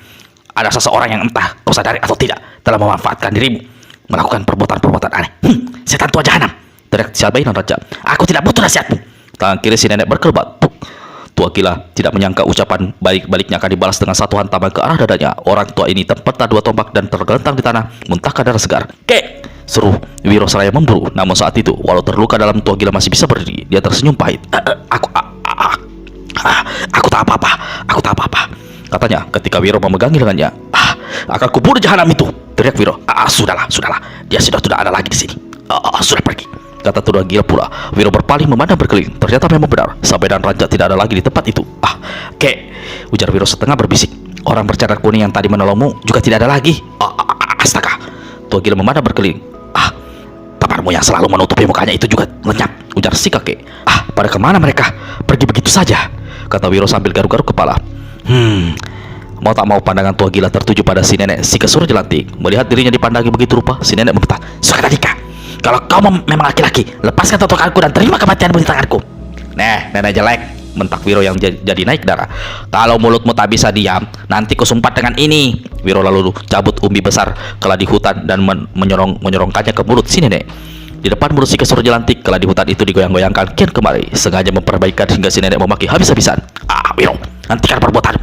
Ada seseorang yang entah kau sadari atau tidak telah memanfaatkan dirimu melakukan perbuatan-perbuatan aneh. Setan tua jahanam! Teriak Sabenan Raja. Aku tidak butuh nasihatmu. Tangan kiri si nenek berkelebat. Tua Gila tidak menyangka ucapan baliknya akan dibalas dengan satu hantaman ke arah dadanya. Orang tua ini terpental 2 tombak dan tergelentang di tanah, muntahkan darah segar. "Kek!" seru Wiro seraya memburu. Namun saat itu, walau terluka dalam, Tua Gila masih bisa berdiri. Dia tersenyum pahit. Aku tak apa-apa. Aku tak apa-apa," katanya ketika Wiro memegangi lengannya. Akan kuburu jahanam itu," teriak Wiro. Sudahlah. Dia sudah tidak ada lagi di sini. Sudah pergi," kata Tua Gila pula. Wiro berpaling memandang berkeliling. Ternyata memang benar, Sabai dan Raja tidak ada lagi di tempat itu. Kek," ujar Wiro setengah berbisik. "Orang bercadar kuning yang tadi menolongmu juga tidak ada lagi." Astaga. Tua Gila memandang berkeliling. "Paparmu yang selalu menutupi mukanya itu juga lenyap," ujar si kakek. Pada kemana mereka? Pergi begitu saja," kata Wiro sambil garuk-garuk kepala. Mau tak mau pandangan Tua Gila tertuju pada si nenek si kesur jelantik. Melihat dirinya dipandangi begitu rupa, si nenek berkata, "Sukadika, kalau kau memang laki-laki, lepaskan totokanku dan terima kematianmu di tanganku." Nenek jelek," mentak Wiro yang jadi naik darah. "Kalau mulutmu tak bisa diam, nanti kusumpat dengan ini." Wiro lalu cabut umbi besar keladi hutan dan menyorongkannya ke mulut si nenek. Di depan mulut si kesur jelantik, keladi hutan itu digoyang-goyangkan kian kemari, sengaja memperbaikan hingga si nenek memaki habis-habisan. Wiro, hentikan perbuatan."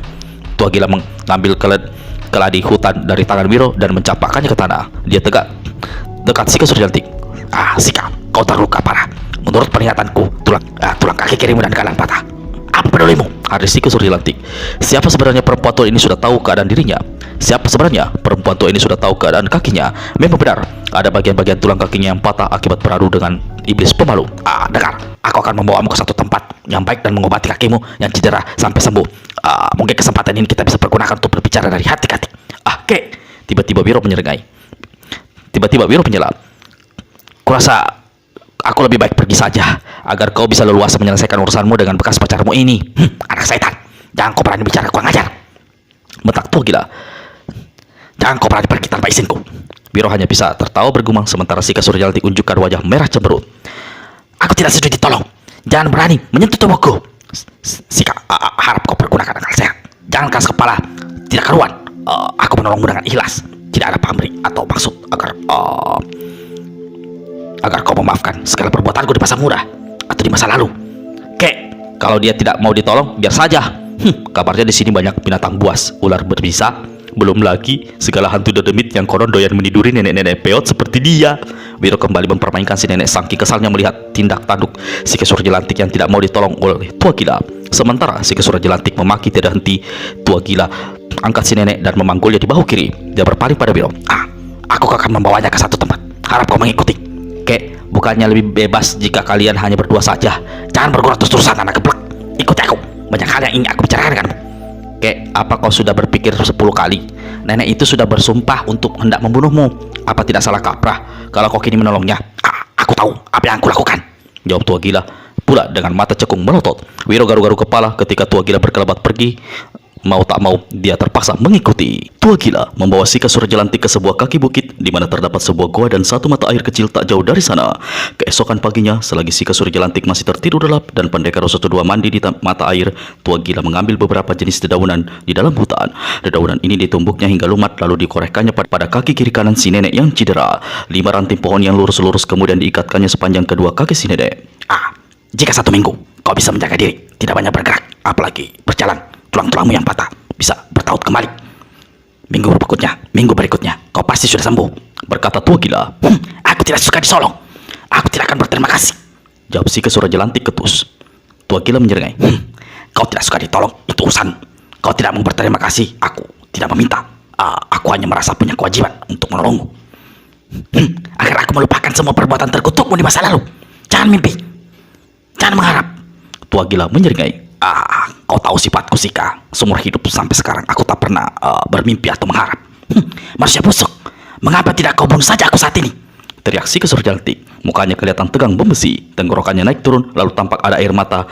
Tua Gila mengambil keladi hutan dari tangan Wiro dan mencampakkannya ke tanah. Dia tegak dekat si kesur jelantik. "Sika, kau terluka parah. Menurut penglihatanku, tulang kaki kirimu dan kanan patah. Apa pedulimu?" Haris si kesur jelantik. Siapa sebenarnya perempuan tua ini sudah tahu keadaan dirinya. Siapa sebenarnya perempuan tua ini sudah tahu keadaan kakinya. Memang benar, ada bagian-bagian tulang kakinya yang patah akibat beradu dengan iblis pemalu. Dengar, aku akan membawamu ke satu tempat yang baik dan mengobati kakimu yang cedera sampai sembuh. Mungkin kesempatan ini kita bisa pergunakan untuk berbicara dari hati ke hati. Kek. Tiba-tiba Wiro menyerengai. Tiba-tiba Wiro menyela. "Kurasa aku lebih baik pergi saja, agar kau bisa leluasa menyelesaikan urusanmu dengan bekas pacarmu ini." Anak setan, jangan kau berani bicara kurang ajar," bentak Tua Gila. "Jangan kau berani pergi tanpa izinku." Wiro hanya bisa tertawa bergumam sementara si kesur jelantik unjukkan wajah merah cemberut. "Aku tidak sudi ditolong. Jangan berani menyentuh tubuhku. Sika, harap kau pergunakan akal sehat. Jangan keras kepala. Tidak karuan. Aku menolongmu dengan ikhlas. Tidak ada pamrih atau maksud agar kau memaafkan segala perbuatanku di masa muda atau di masa lalu. Kek, kalau dia tidak mau ditolong, biar saja. Kabarnya di sini banyak binatang buas, ular berbisa, belum lagi segala hantu dedemit yang konon doyan meniduri nenek-nenek peot seperti dia." Wiro kembali mempermainkan si nenek saking kesalnya melihat tindak tanduk si kesur jelantik yang tidak mau ditolong oleh Tua Gila. Sementara si kesur jelantik memaki tidak henti, Tua Gila angkat si nenek dan memanggulnya di bahu kiri. Dia berpaling pada Wiro. "Aku akan membawanya ke satu tempat. Harap kau mengikuti." "Kek, bukannya lebih bebas jika kalian hanya berdua saja? Jangan bergurau terus-terusan, anak geblek. Ikuti aku. Banyak hal yang ingin aku bicarakan denganmu." "Kek, apa kau sudah berpikir 10 kali? Nenek itu sudah bersumpah untuk hendak membunuhmu. Apa tidak salah kaprah kalau kau kini menolongnya?" Aku tahu apa yang aku lakukan," jawab Tua Gila pula dengan mata cekung melotot. Wiro garuk-garuk kepala ketika Tua Gila berkelebat pergi. Mau tak mau, dia terpaksa mengikuti. Tua Gila membawa si kesur jelantik ke sebuah kaki bukit di mana terdapat sebuah gua dan satu mata air kecil tak jauh dari sana. Keesokan paginya, selagi si kesur jelantik masih tertidur lelap dan pendekar Roso II mandi di mata air, Tua Gila mengambil beberapa jenis dedaunan di dalam hutan. Dedaunan ini ditumbuknya hingga lumat lalu dikorekkannya pada kaki kiri kanan si nenek yang cedera. 5 ranting pohon yang lurus-lurus kemudian diikatkannya sepanjang kedua kaki si nenek. "Jika 1 minggu kau bisa menjaga diri, tidak banyak bergerak, apalagi berjalan, tulang-tulangmu yang patah bisa bertaut kembali. Minggu berikutnya kau pasti sudah sembuh," berkata Tua Gila. "Aku tidak suka disolong. Aku tidak akan berterima kasih," jawab si kesur jelantik ketus. Tua Gila menyerengai. "Kau tidak suka ditolong, itu urusan. Kau tidak mau berterima kasih, aku tidak meminta. Aku hanya merasa punya kewajiban untuk menolongmu. Agar aku melupakan semua perbuatan terkutukmu di masa lalu. Jangan mimpi, jangan mengharap." Tua Gila menyerengai. "Kau tahu sifatku, Sika. Seumur hidup sampai sekarang aku tak pernah bermimpi atau mengharap. Manusia busuk, mengapa tidak kau bunuh saja aku saat ini?" teriak si kesur jelantik. Mukanya kelihatan tegang membesi, tenggorokannya naik turun, lalu tampak ada air mata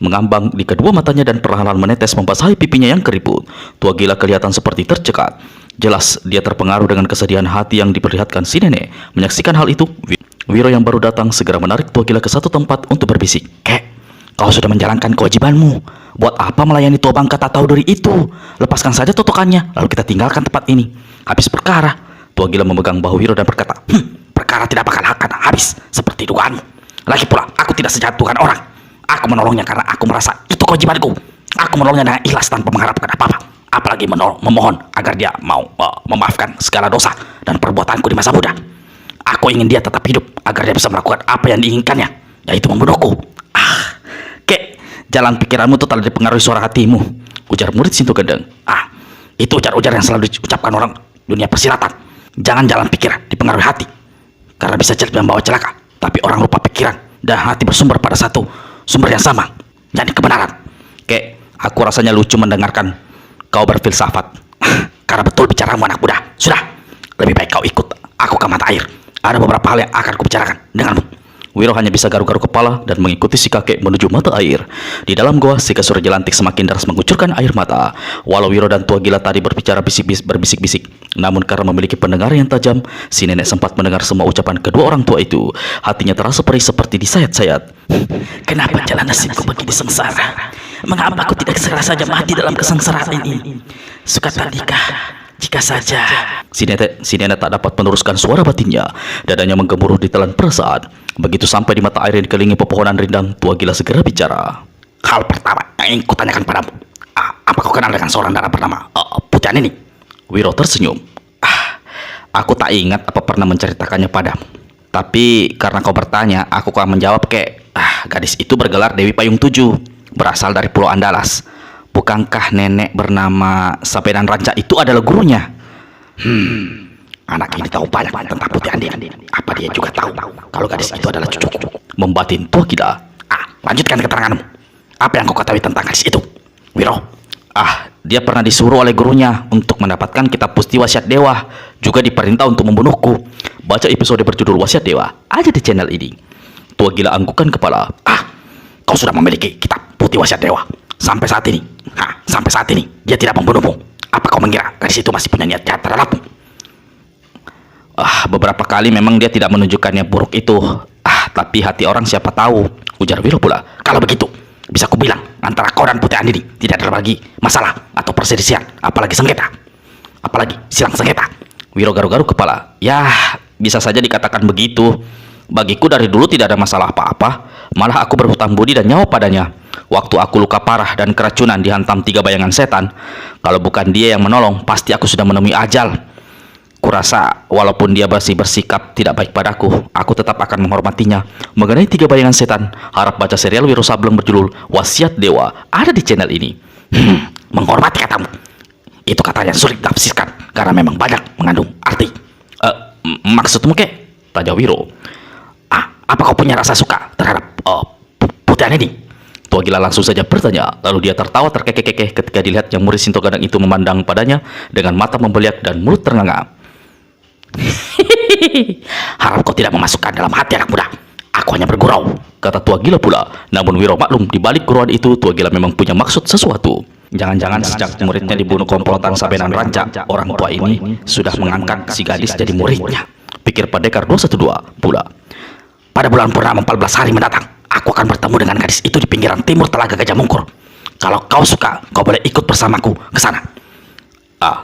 mengambang di kedua matanya dan perlahan menetes membasahi pipinya yang keriput. Tua Gila kelihatan seperti tercekat. Jelas dia terpengaruh dengan kesedihan hati yang diperlihatkan si nenek. Menyaksikan hal itu, Wiro yang baru datang segera menarik Tua Gila ke satu tempat untuk berbisik. "Kek, kau sudah menjalankan kewajibanmu. Buat apa melayani tua bangka tak tahu diri itu? Lepaskan saja totokannya, lalu kita tinggalkan tempat ini. Habis perkara." Tua Gila memegang bahu Wiro dan berkata, "Perkara tidak akan habis seperti dugaanmu. Lagi pula, aku tidak sejahat Tuhan orang. Aku menolongnya karena aku merasa itu kewajibanku. Aku menolongnya dengan ikhlas tanpa mengharapkan apa-apa. Apalagi memohon agar dia mau memaafkan segala dosa dan perbuatanku di masa muda. Aku ingin dia tetap hidup agar dia bisa melakukan apa yang diinginkannya, yaitu membunuhku. Kek, jalan pikiranmu itu telah dipengaruhi suara hatimu, ujar murid Sinto Gendeng. Itu ujar-ujar yang selalu diucapkan orang dunia persilatan. Jangan jalan pikiran dipengaruhi hati, karena bisa jadi membawa celaka. Tapi orang lupa pikiran dan hati bersumber pada satu sumber yang sama, yakni kebenaran. Kek, aku rasanya lucu mendengarkan kau berfilsafat. Karena betul bicaramu anak muda. Sudah, lebih baik kau ikut aku ke mata air. Ada beberapa hal yang akan kubicarakan denganmu. Wiro hanya bisa garuk-garuk kepala dan mengikuti si kakek menuju mata air. Di dalam goa, si Kesura Jelantik semakin deras mengucurkan air mata. Walau Wiro dan tua gila tadi berbicara berbisik-bisik, namun karena memiliki pendengaran yang tajam, si nenek sempat mendengar semua ucapan kedua orang tua itu. Hatinya terasa perih seperti disayat-sayat. Kenapa jalan nasibku begini sengsara? Mengapa aku tidak segera saja mati dalam kesengsaraan ini? Suka tandikah? Jika saja. Si nenek tak dapat meneruskan suara batinnya. Dadanya menggemuruh ditelan perasaan. Begitu sampai di mata air yang dikelilingi pepohonan rindang, tua gila segera bicara. Hal pertama yang ingin kutanyakan padamu, apa kau kenal dengan seorang dalang bernama Putian ini? Wiro tersenyum. Aku tak ingat apa pernah menceritakannya padamu. Tapi karena kau bertanya, aku akan menjawab, Kek. Gadis itu bergelar Dewi Payung Tujuh, berasal dari Pulau Andalas. Bukankah nenek bernama Sapedan Ranca itu adalah gurunya? Anak ini tahu banyak tentang Putih Andin. Apa dia juga tahu kalau gadis itu adalah cucuku? Membatin tua gila. Lanjutkan keteranganmu. Apa yang kau ketahui tentang gadis itu, Wiro? Dia pernah disuruh oleh gurunya untuk mendapatkan kitab Pusti Wasiat Dewa. Juga diperintah untuk membunuhku. Baca episode berjudul Wasiat Dewa ada di channel ini. Tua gila anggukan kepala. Kau sudah memiliki kitab Putih Wasiat Dewa sampai saat ini. Sampai saat ini dia tidak membunuhmu. Apa kau mengira gadis itu masih punya niat jahat terhadapmu? Beberapa kali memang dia tidak menunjukkannya buruk itu. Tapi hati orang siapa tahu, ujar Wiro pula. Kalau begitu, bisa kubilang antara kau dan Putih Andini tidak ada lagi masalah atau perselisihan, apalagi sengketa, apalagi silang sengketa. Wiro garuk-garuk kepala. Ya, bisa saja dikatakan begitu. Bagiku dari dulu tidak ada masalah apa-apa. Malah aku berhutang budi dan nyawa padanya. Waktu aku luka parah dan keracunan dihantam 3 bayangan setan, kalau bukan dia yang menolong, pasti aku sudah menemui ajal. Kurasa walaupun dia masih bersikap tidak baik padaku, aku tetap akan menghormatinya. Mengenai 3 bayangan setan, harap baca serial Wiro Sableng berjudul Wasiat Dewa ada di channel ini. Menghormati katamu. Itu kata yang sulit ditafsirkan karena memang banyak mengandung arti. Maksudmu, Kek? Tanya Wiro. Apa kau punya rasa suka terhadap Putih ini? Tua gila langsung saja bertanya, lalu dia tertawa terkekeh-kekeh ketika dilihat yang murid Sinto Gendeng itu memandang padanya dengan mata membeliak dan mulut ternganga. Harap kau tidak memasukkan dalam hati anak muda. Aku hanya bergurau, kata tua gila pula. Namun Wiro maklum, di balik guruan itu tua gila memang punya maksud sesuatu. Jangan-jangan sejak muridnya dibunuh komplotan Sabenan Ranca, orang tua ini sudah mengangkat si gadis jadi muridnya. Pikir Pendekar 212 pula. Pada bulan purnama 14 hari mendatang, aku akan bertemu dengan gadis itu di pinggiran timur Telaga Gajah Mungkur. Kalau kau suka, kau boleh ikut bersamaku ke sana.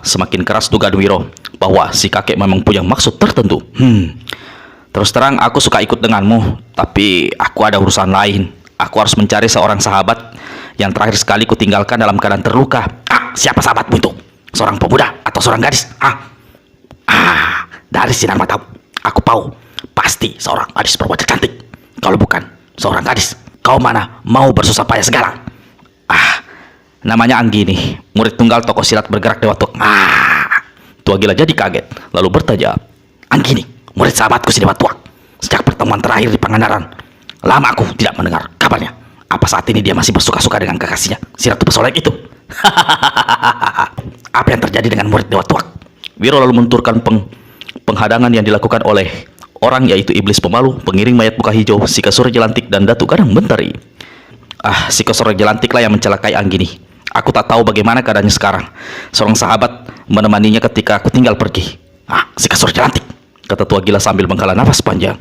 Semakin keras dugaan Wiro bahwa si kakek memang punya maksud tertentu. Terus terang aku suka ikut denganmu, tapi aku ada urusan lain. Aku harus mencari seorang sahabat yang terakhir sekali kutinggalkan dalam keadaan terluka. Siapa sahabatmu itu? Seorang pemuda atau seorang gadis? Dari sinar matamu, aku tahu pasti seorang gadis berwajah cantik. Kalau bukan seorang gadis, kau mana mau bersusah payah segala? Namanya Anggini, murid tunggal tokoh silat bergerak Dewa Tuak. Tua gila jadi kaget, lalu bertanya. Anggini, murid sahabatku si Dewa Tuak. Sejak pertemuan terakhir di Pangandaran, lama aku tidak mendengar kabarnya. Apa saat ini dia masih bersuka-suka dengan kekasihnya, si Ratu Pesolek itu? Apa yang terjadi dengan murid Dewa Tuak? Wiro lalu menunturkan penghadangan yang dilakukan oleh orang, yaitu iblis pemalu, pengiring mayat muka hijau, si Kesura Jelantik dan Datu Gadang Mentari. Si Kesura Jelantik lah yang mencelakai Anggini. Aku tak tahu bagaimana keadaannya sekarang. Seorang sahabat menemaninya ketika aku tinggal pergi. Si Kesura Jelantik, kata tua gila sambil menghela nafas panjang.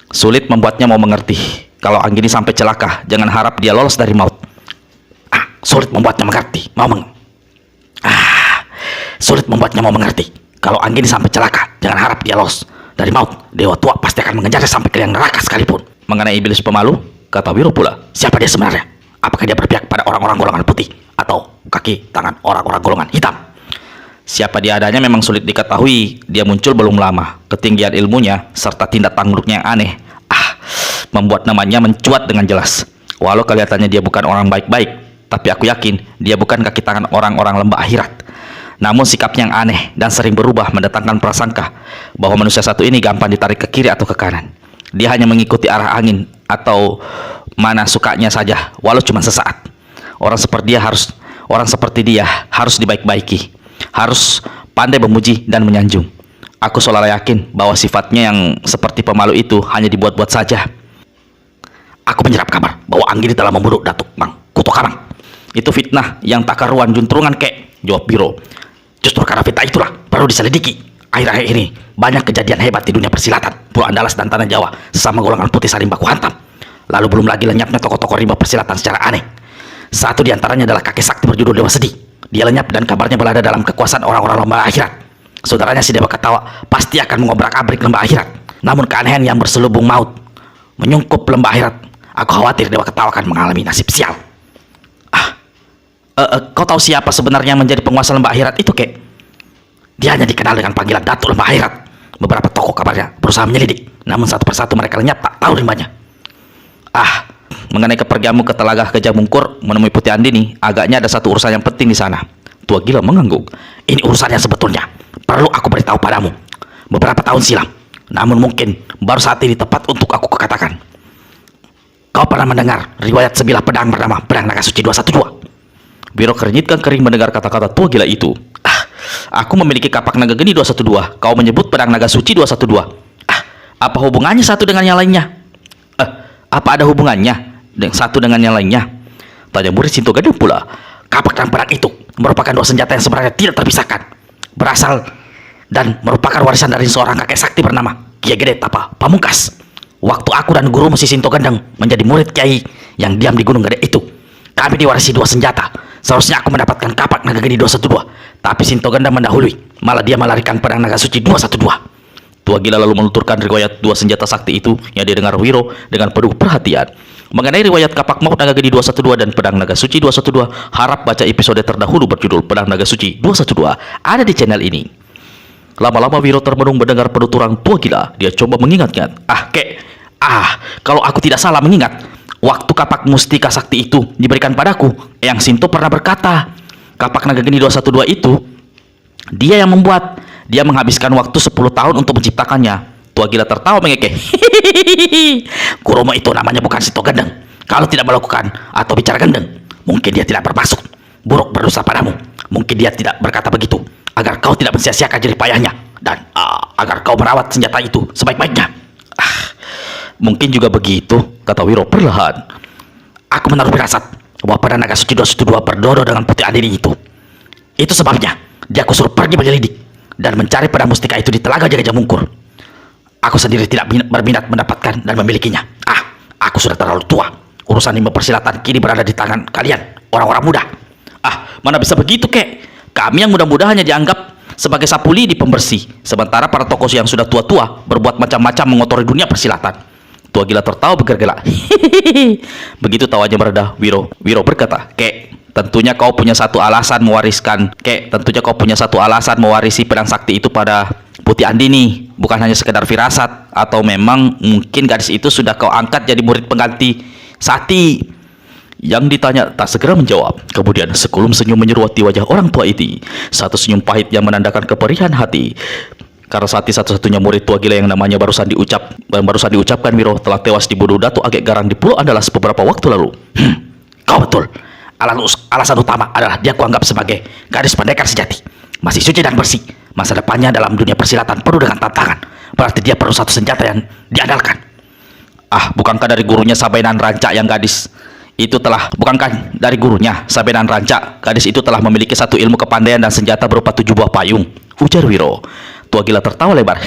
Sulit membuatnya mau mengerti. Kalau Anggini sampai celaka, jangan harap dia lolos dari maut. Sulit membuatnya mengerti. Sulit membuatnya mau mengerti. Kalau Anggini sampai celaka, jangan harap dia lolos dari maut. Dewa Tua pasti akan mengejarnya sampai ke liang neraka sekalipun. mengenai iblis pemalu? Kata Wiro pula. Siapa dia sebenarnya? Apakah dia berpihak pada orang-orang golongan putih atau kaki tangan orang-orang golongan hitam? Siapa dia adanya memang sulit diketahui. Dia muncul belum lama. Ketinggian ilmunya serta tindak tanduknya yang aneh membuat namanya mencuat dengan jelas. Walau kelihatannya dia bukan orang baik-baik, tapi aku yakin dia bukan kaki tangan orang-orang lembah akhirat. Namun sikapnya yang aneh dan sering berubah mendatangkan prasangka bahwa manusia satu ini gampang ditarik ke kiri atau ke kanan. Dia hanya mengikuti arah angin atau mana sukanya saja, walau cuma sesaat. Orang seperti dia harus dibaik-baiki, harus pandai memuji dan menyanjung. Aku selalu yakin bahwa sifatnya yang seperti pemalu itu hanya dibuat-buat saja. Aku menyerap kabar bahwa Anggini telah membunuh Datuk Mang Kuto Kamang. Itu fitnah yang tak karuan juntrungan, kek, jawab Wiro. Justru karena fitnah itulah perlu diselidiki. Akhir-akhir ini banyak kejadian hebat di dunia persilatan. Pulau Andalas dan Tanah Jawa sesama golongan putih saling baku hantam. Lalu belum lagi lenyapnya tokoh-tokoh rimba persilatan secara aneh. Satu di antaranya adalah kakek sakti berjudul Dewa Sedih. Dia lenyap dan kabarnya berada dalam kekuasaan orang-orang lembah akhirat. Saudaranya si Dewa Ketawa pasti akan mengobrak-abrik lembah akhirat. Namun keanehan yang berselubung maut menyungkup lembah akhirat. Aku khawatir Dewa Ketawa akan mengalami nasib sial. Kau tahu siapa sebenarnya yang menjadi penguasa lembah akhirat itu, kek? Dia hanya dikenal dengan panggilan Datuk Lembah Akhirat. Beberapa tokoh kabarnya berusaha menyelidik, namun satu persatu mereka lenyap tak tahu rimbanya. Mengenai kepergianmu ke Telaga Gajah Mungkur menemui Putih Andini, agaknya ada satu urusan yang penting di sana. Tua Gila mengangguk. Ini urusannya sebetulnya perlu aku beritahu padamu beberapa tahun silam, namun mungkin baru saat ini tepat untuk aku katakan. Kau pernah mendengar riwayat sebilah pedang bernama Pedang Naga Suci 212? Wiro kerenyitkan kering mendengar kata-kata tua gila itu. Aku memiliki kapak naga geni 212. Kau menyebut pedang naga suci 212. Apa hubungannya satu dengan yang lainnya? Apa ada hubungannya satu dengan yang lainnya? Tanya murid Sinto Gadang pula. Kapak dan pedang itu merupakan dua senjata yang sebenarnya tidak terpisahkan. Berasal dan merupakan warisan dari seorang kakek sakti bernama Kiai Gede Tapa Pamungkas. Waktu aku dan guru Musi Sinto Gadang menjadi murid Kiai yang diam di Gunung Gede itu, kami diwarisi dua senjata. Seharusnya aku mendapatkan kapak naga geni 212, tapi Sinto Ganda mendahului. Malah dia melarikan pedang naga suci 212. Tua Gila lalu menuturkan riwayat dua senjata sakti itu yang didengar Wiro dengan penuh perhatian. Mengenai riwayat kapak maut naga geni 212 dan pedang naga suci 212, harap baca episode terdahulu berjudul Pedang Naga Suci 212, ada di channel ini. Lama-lama Wiro termenung mendengar penuturan Tua Gila. Dia coba mengingat-ingat. Kalau aku tidak salah mengingat, waktu kapak mustika sakti itu diberikan padaku, Eyang Sinto pernah berkata, kapak naga geni 212 itu dia yang membuat. Dia menghabiskan waktu 10 tahun untuk menciptakannya. Tua Gila tertawa mengekeh. Gurumu itu namanya bukan Sinto Gendeng. Kalau tidak melakukan atau bicara gendeng, mungkin dia tidak bermaksud buruk berdosa padamu. Mungkin dia tidak berkata begitu agar kau tidak mensia-siakan jerih payahnya dan agar kau merawat senjata itu sebaik-baiknya. Mungkin juga begitu, kata Wiro perlahan. Aku menaruh firasat bahwa pedang naga suci 212 berdodo dengan Putih Andini itu. Itu sebabnya dia aku suruh pergi menyelidik dan mencari pedang mustika itu di Telaga Gajah Mungkur. Aku sendiri tidak berminat mendapatkan dan memilikinya. Aku sudah terlalu tua. Urusan ilmu persilatan kini berada di tangan kalian, orang-orang muda. Mana bisa begitu, kek? Kami yang muda-muda hanya dianggap sebagai sapu lidi pembersih, sementara para tokoh yang sudah tua-tua berbuat macam-macam mengotori dunia persilatan. Tua Gila tertawa bergelak. Begitu tawanya mereda, Wiro berkata, Kek, tentunya kau punya satu alasan mewarisi pedang sakti itu pada Putih Andini. Bukan hanya sekedar firasat, atau memang mungkin gadis itu sudah kau angkat jadi murid pengganti Sati? Yang ditanya tak segera menjawab. Kemudian sekulum senyum menyeruat di wajah orang tua itu. Satu senyum pahit yang menandakan keperihan hati. Karena Sati satu-satunya murid Tua Gila yang namanya barusan diucapkan Wiro telah tewas dibunuh Datuk Agek Garang di Pulau Andalas beberapa waktu lalu. Kau betul. Alasan utama adalah dia kuanggap sebagai gadis pendekar sejati, masih suci dan bersih. Masa depannya dalam dunia persilatan penuh dengan tantangan. Berarti dia perlu satu senjata yang diandalkan. Bukankah dari gurunya Sabenan Rancak gadis itu telah memiliki satu ilmu kepandaian dan senjata berupa 7 buah payung, ujar Wiro. Tua Gila tertawa lebar.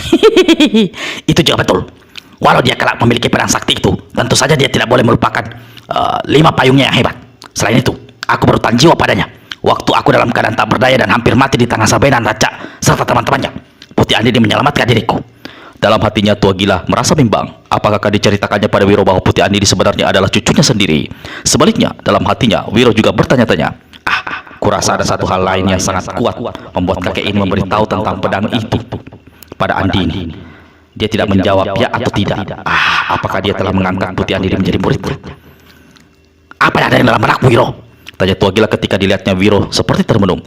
Itu juga betul. Walau dia kelak memiliki pedang sakti itu, tentu saja dia tidak boleh melupakan 5 payungnya yang hebat. Selain itu, aku berhutang jiwa padanya. Waktu aku dalam keadaan tak berdaya dan hampir mati di tangan Sabenan Rancak serta teman-temannya, Putih Andini menyelamatkan diriku. Dalam hatinya Tua Gila merasa bimbang. Apakah diceritakannya pada Wiro bahwa Putih Andini sebenarnya adalah cucunya sendiri? Sebaliknya, dalam hatinya Wiro juga bertanya-tanya. Kurasa ada satu hal lain yang sangat kuat membuat kakek ini memberitahu tentang pedang itu pada Andini. Dia tidak menjawab ya atau tidak. Apakah dia telah mengangkat Putih Andini menjadi murid? Apa yang ada di dalam benakmu, Wiro? Tanya Tua Gila ketika dilihatnya Wiro seperti termenung.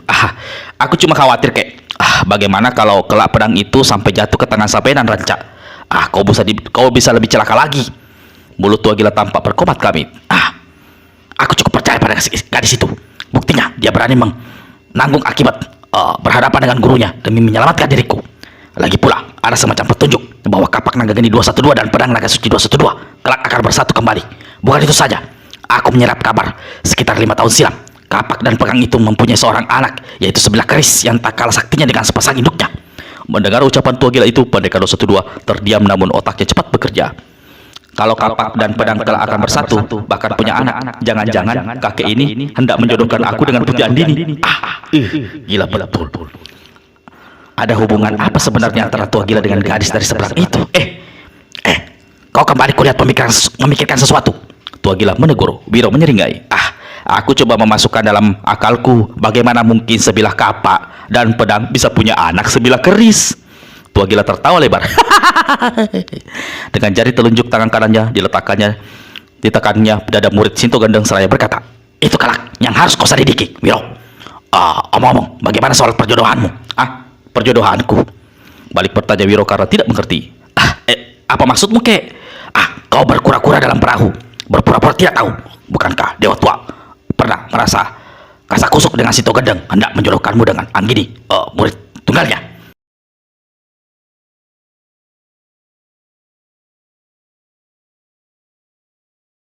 Aku cuma khawatir, kek. Bagaimana kalau kelak pedang itu sampai jatuh ke tangan Sapenan, Ranca? Kau bisa lebih celaka lagi. Mulut Tua Gila tampak berkomat kamit. Aku cukup percaya pada gadis itu. Buktinya dia berani menanggung akibat berhadapan dengan gurunya demi menyelamatkan diriku. Lagi pula ada semacam petunjuk bahwa kapak naga geni 212 dan pedang naga suci 212 kelak akan bersatu kembali. Bukan itu saja, aku menyerap kabar sekitar 5 tahun silam kapak dan pedang itu mempunyai seorang anak, yaitu sebilah keris yang tak kalah saktinya dengan sepasang induknya. Mendengar ucapan Tua Gila itu, Pendekar 212 terdiam namun otaknya cepat bekerja. Kalau kapak dan pedang kelak akan bersatu, bahkan punya anak, jangan-jangan kakek ini hendak menjodohkan aku dengan Putih Andini. Gila betul. Ada hubungan apa sebenarnya antara Tua Gila dengan gadis dari seberang itu? Kau kembali kulihat memikirkan sesuatu. Tua Gila menegur. Wiro menyeringai. Aku coba memasukkan dalam akalku bagaimana mungkin sebilah kapak dan pedang bisa punya anak sebilah keris. Tua Gila tertawa lebar. Dengan jari telunjuk tangan kanannya ditekannya dada murid Sinto Gendeng seraya berkata, itu kelak yang harus kau selidiki, Wiro. Omong-omong, bagaimana soal perjodohanmu? Perjodohanku? Balik bertanya Wiro karena tidak mengerti. Apa maksudmu, kek? Kau berkura-kura dalam perahu, berpura-pura tidak tahu. Bukankah Dewa Tua pernah merasa kasak kusuk dengan Sinto Gendeng hendak menjodohkanmu dengan Anggini, murid tunggalnya?